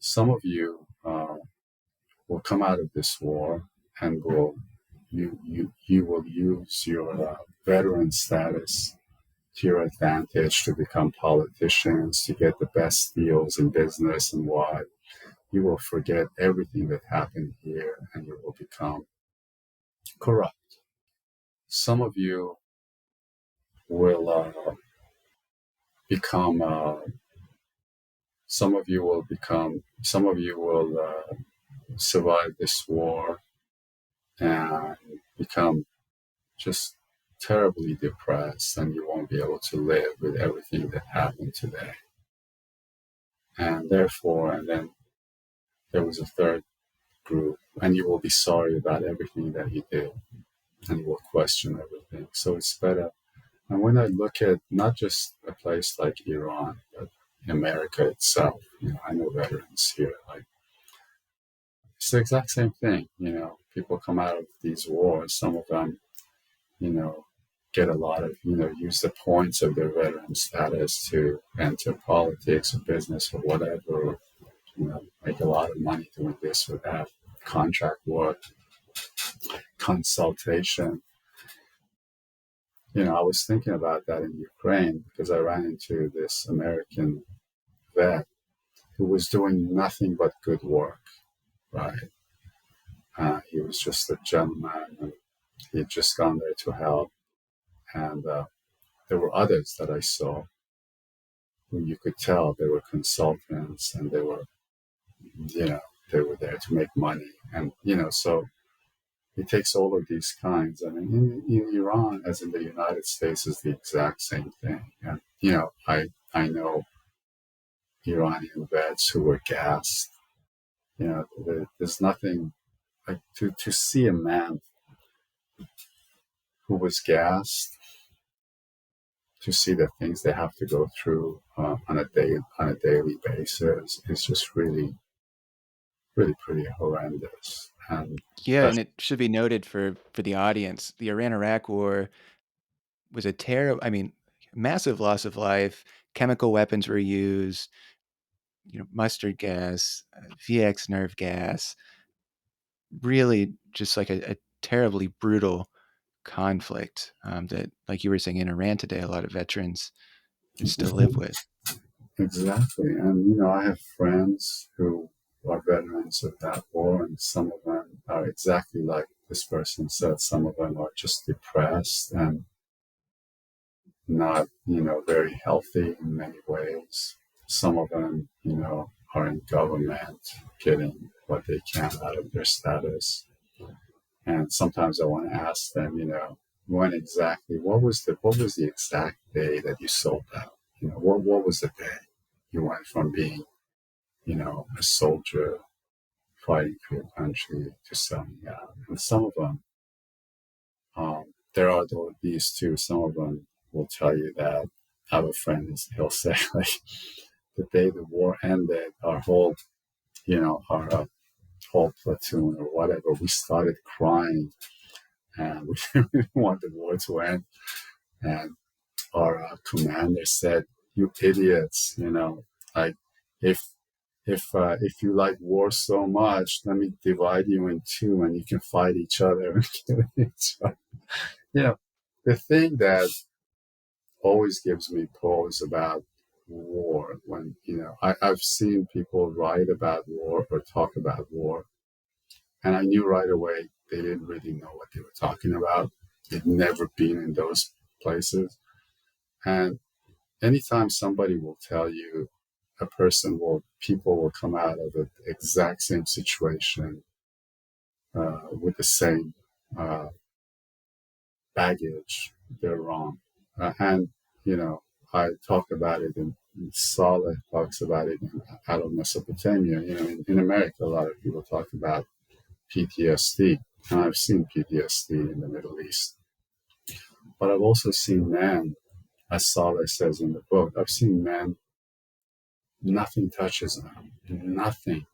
some of you will come out of this war and you will use your veteran status to your advantage to become politicians, to get the best deals in business, and why you will forget everything that happened here and you will become corrupt. Some of you will become some of you will survive this war and become just terribly depressed, and you won't be able to live with everything that happened today. And then there was a third group, and you will be sorry about everything that you did, and you will question everything. So it's better. And when I look at not just a place like Iran, but America itself, I know veterans here, like, it's the exact same thing. People come out of these wars, some of them, get a lot of, use the points of their veteran status to enter politics or business or whatever, a lot of money doing this or that, contract work, consultation. I was thinking about that in Ukraine because I ran into this American vet who was doing nothing but good work, right? He was just a gentleman, and he had just gone there to help. And there were others that I saw who you could tell they were consultants, and you know, they were there to make money. And, so it takes all of these kinds. I mean, in Iran, as in the United States, is the exact same thing. And, I know Iranian vets who were gassed. There's nothing like to see a man who was gassed, to see the things they have to go through on a daily basis is just really, really pretty horrendous. And Yeah, that's and it should be noted for the audience, the Iran-Iraq War was a terrible, I mean, massive loss of life. Chemical weapons were used, mustard gas, VX nerve gas, really just like a terribly brutal conflict that, like you were saying, in Iran today, a lot of veterans still live with. exactly. And I have friends who are veterans of that war, and some of them are exactly like this person said. Some of them are just depressed and not, very healthy in many ways. Some of them, are in government getting what they can out of their status. And sometimes I want to ask them, what was the exact day that you sold out? What was the day you went from being, a soldier fighting for your country to selling out? And some of them, there are these too. Some of them will tell you that. I have a friend, he'll say, like, the day the war ended, our whole platoon or whatever, we started crying, and we didn't want the war to end. And our commander said, "You idiots! Like, if if you like war so much, let me divide you in two, and you can fight each other and kill each other." You know, the thing that always gives me pause about war, when I've seen people write about war or talk about war, and I knew right away they didn't really know what they were talking about. They'd never been in those places. And anytime somebody will tell you, people will come out of the exact same situation with the same uh, baggage, they're wrong. And, I talk about it in Salah talks about it out of Mesopotamia. In America, a lot of people talk about PTSD. And I've seen PTSD in the Middle East. But I've also seen men, as Salah says in the book, I've seen men, nothing touches them.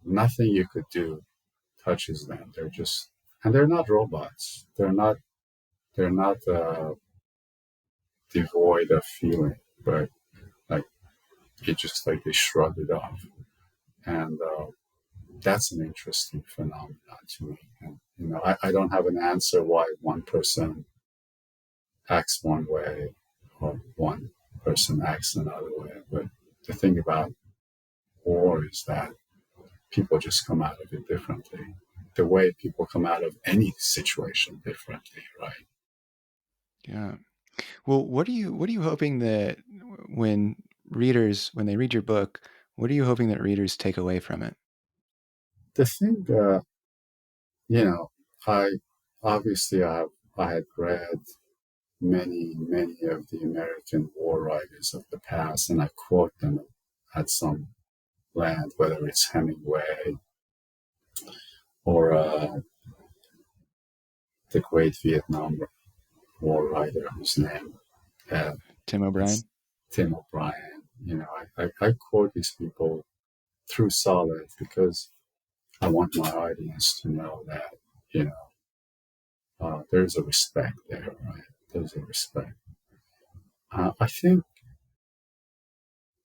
Nothing you could do touches them. And they're not robots. They're not devoid of feeling, but like it just like they shrug it off. And that's an interesting phenomenon to me. And, I don't have an answer why one person acts one way or one person acts another way. But the thing about war is that people just come out of it differently. The way people come out of any situation differently, right? Yeah. Well, what are you hoping that when they read your book, what are you hoping that readers take away from it? The thing, you know, I obviously I had read many of the American war writers of the past, and I quote them at some length, whether it's Hemingway or the great Vietnam War writer whose name uh, Tim is O'Brien? Tim O'Brien. I quote these people through Solid because I want my audience to know that there's a respect there, right? There's a respect. I think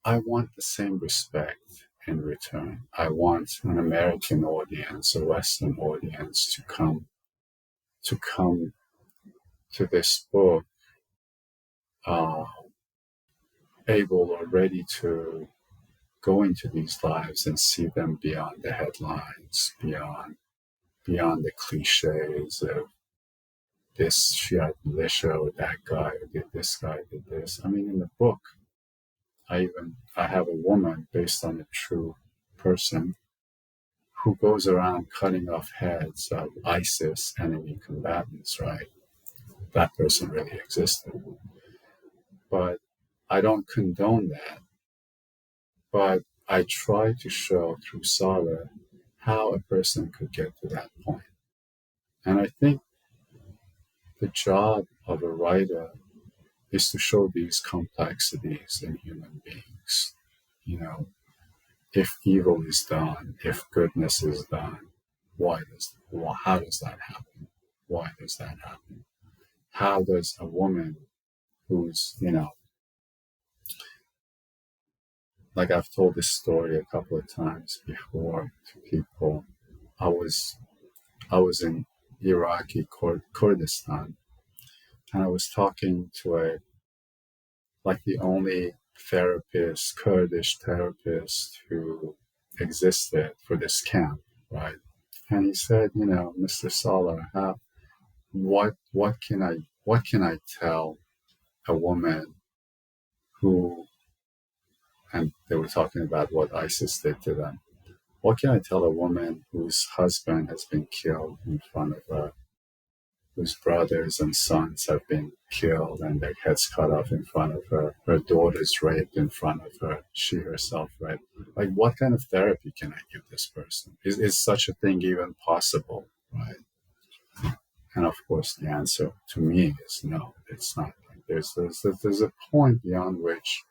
I want the same respect in return. I want an American audience, a Western audience to come to this book uh, able or ready to go into these lives and see them beyond the headlines, beyond the cliches of this Shiite militia or that guy or did this guy did this. I mean, in the book, I have a woman based on a true person who goes around cutting off heads of ISIS enemy combatants, right? That person really existed. But I don't condone that. But I try to show through Salar how a person could get to that point. And I think the job of a writer is to show these complexities in human beings. You know, if evil is done, if goodness is done, how does that happen? Why does that happen? How does a woman who's, like I've told this story a couple of times before to people. I was I was in Iraqi Kurdistan, and I was talking to the only therapist, Kurdish therapist who existed for this camp, right? And he said, Mr. Salar, what can I tell a woman who, and they were talking about what ISIS did to them. What can I tell a woman whose husband has been killed in front of her, whose brothers and sons have been killed and their heads cut off in front of her, her daughter's raped in front of her, she herself raped? Like, what kind of therapy can I give this person? Is such a thing even possible, right? And of course, the answer to me is no, it's not. Like, there's a point beyond which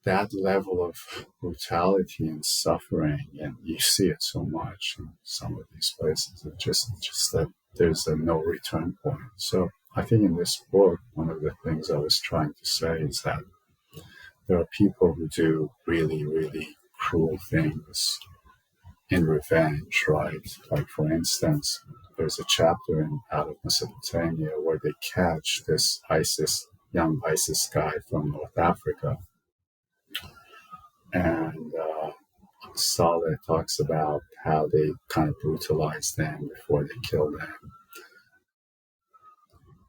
that level of brutality and suffering, and you see it so much in some of these places, it's just that there's a no return point. So I think in this book, one of the things I was trying to say is that there are people who do really, really cruel things in revenge, right? Like, for instance, there's a chapter in Out of Mesopotamia where they catch this young ISIS guy from North Africa. And Saleh talks about how they kind of brutalized them before they killed them.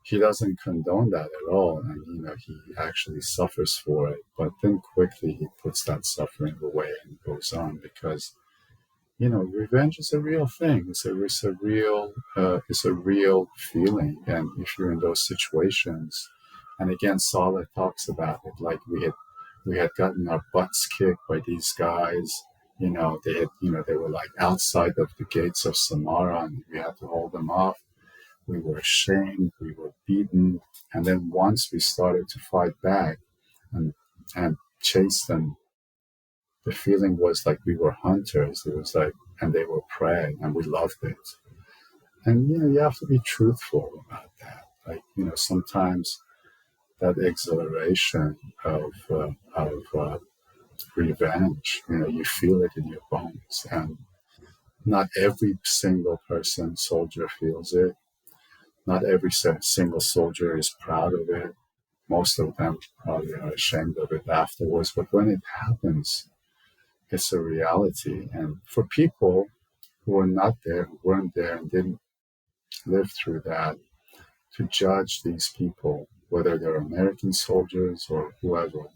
He doesn't condone that at all, and he actually suffers for it. But then quickly he puts that suffering away and goes on because revenge is a real thing. It's a real feeling, and if you're in those situations, and again, Saleh talks about it like we had gotten our butts kicked by these guys. They were like outside of the gates of Samara, and we had to hold them off. We were ashamed, we were beaten, and then once we started to fight back and chase them, the feeling was like we were hunters. It was like, and they were prey, and we loved it. And you have to be truthful about that. Like, sometimes that exhilaration of revenge, you feel it in your bones, and not every single soldier feels it. Not every single soldier is proud of it. Most of them probably are ashamed of it afterwards. But when it happens, it's a reality. And for people who are not there, who weren't there, and didn't live through that, to judge these people, whether they're American soldiers or whoever,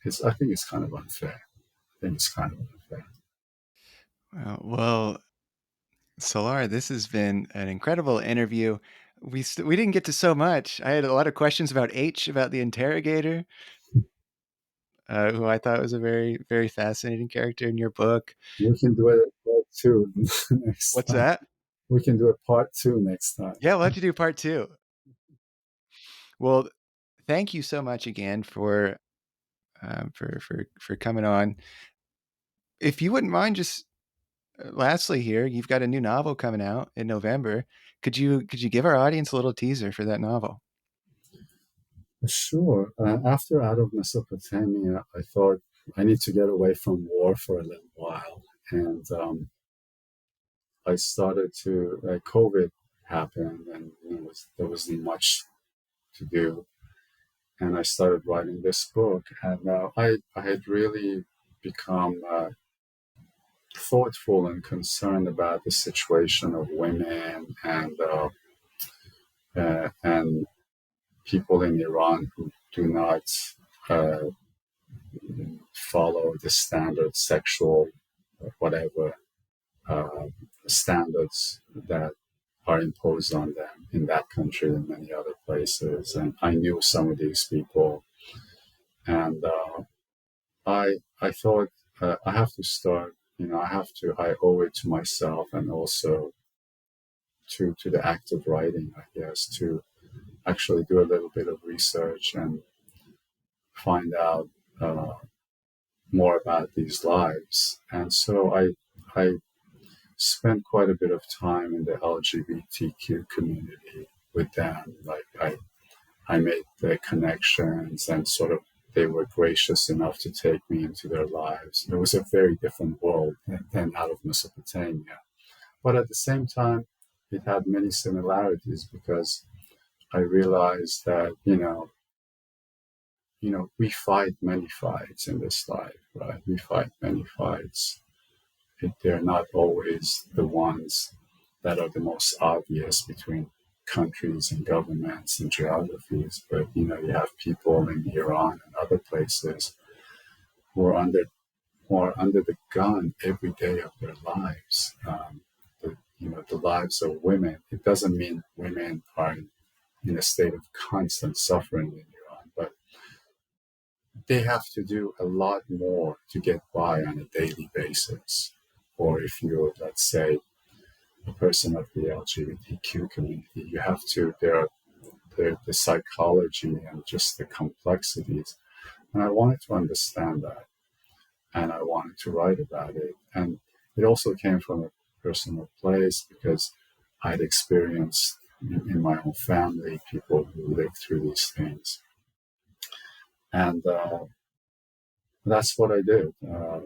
I think it's kind of unfair. I think it's kind of unfair. Well, Salar, this has been an incredible interview. We didn't get to so much. I had a lot of questions about H, about the interrogator, who I thought was a very, very fascinating character in your book. We can do it part two next What's time. that? We can do a part two next time. Yeah, we'll have to do part two. Well, thank you so much again for coming on. If you wouldn't mind, just lastly here, you've got a new novel coming out in November. Could you give our audience a little teaser for that novel? Sure. After Out of Mesopotamia, I thought, I need to get away from war for a little while. And I started to, COVID happened, and there wasn't much to do. And I started writing this book. And I had really become thoughtful and concerned about the situation of women and people in Iran who do not uh, follow the standard sexual, whatever, uh, standards that are imposed on them in that country and many other places. And I knew some of these people, and I thought I have to start. I owe it to myself and also to the act of writing, I guess, to actually do a little bit of research and find out uh, more about these lives. And so I spent quite a bit of time in the LGBTQ community with them. Like I made the connections and sort of they were gracious enough to take me into their lives. It was a very different world than out of Mesopotamia. But at the same time, it had many similarities because I realized that, we fight many fights in this life, right? We fight many fights. They're not always the ones that are the most obvious between countries and governments and geographies, but you have people in Iran and other places who are under the gun every day of their lives. The lives of women. It doesn't mean women are in a state of constant suffering in Iran, but they have to do a lot more to get by on a daily basis. Or if you're, let's say, a person of the LGBTQ community, you have to, the psychology and just the complexities. And I wanted to understand that and I wanted to write about it. And it also came from a personal place because I'd experienced in my own family people who lived through these things. And that's what I did. Uh,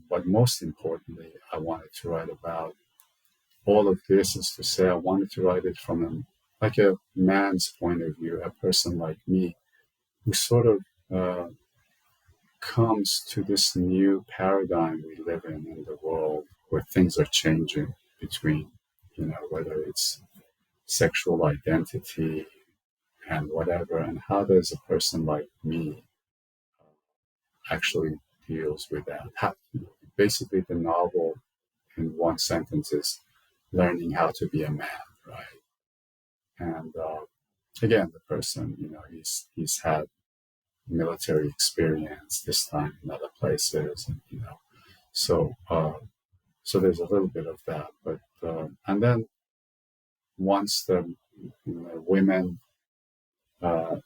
but most importantly, I wanted to write about all of this is to say I wanted to write it from like a man's point of view, a person like me who sort of comes to this new paradigm we live in the world where things are changing between, whether it's sexual identity and whatever, and how does a person like me actually deals with that? Basically, the novel in one sentence is learning how to be a man, right? And again, the person, he's had military experience this time in other places, and so so there's a little bit of that. But and then once the uh,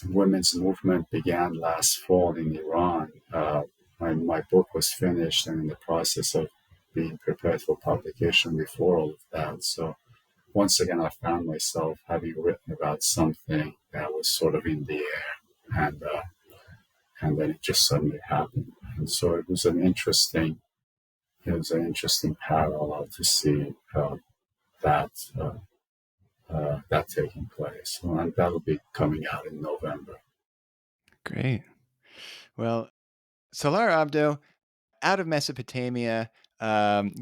women's movement began last fall in Iran, my book was finished and in the process of being prepared for publication before all of that. So once again, I found myself having written about something that was sort of in the air, and then it just suddenly happened. And so it was an interesting parallel to see that that taking place, and that'll be coming out in November. Great. Well, Salar Abdoh, out of Mesopotamia.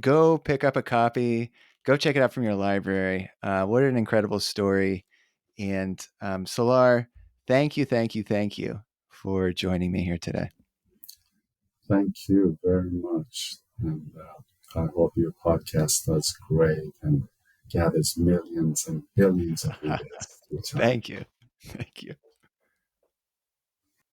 Go pick up a copy. Go check it out from your library. What an incredible story. And Salar, thank you for joining me here today. Thank you very much. And I hope your podcast does great and gathers millions and billions of readers. Thank you. Thank you.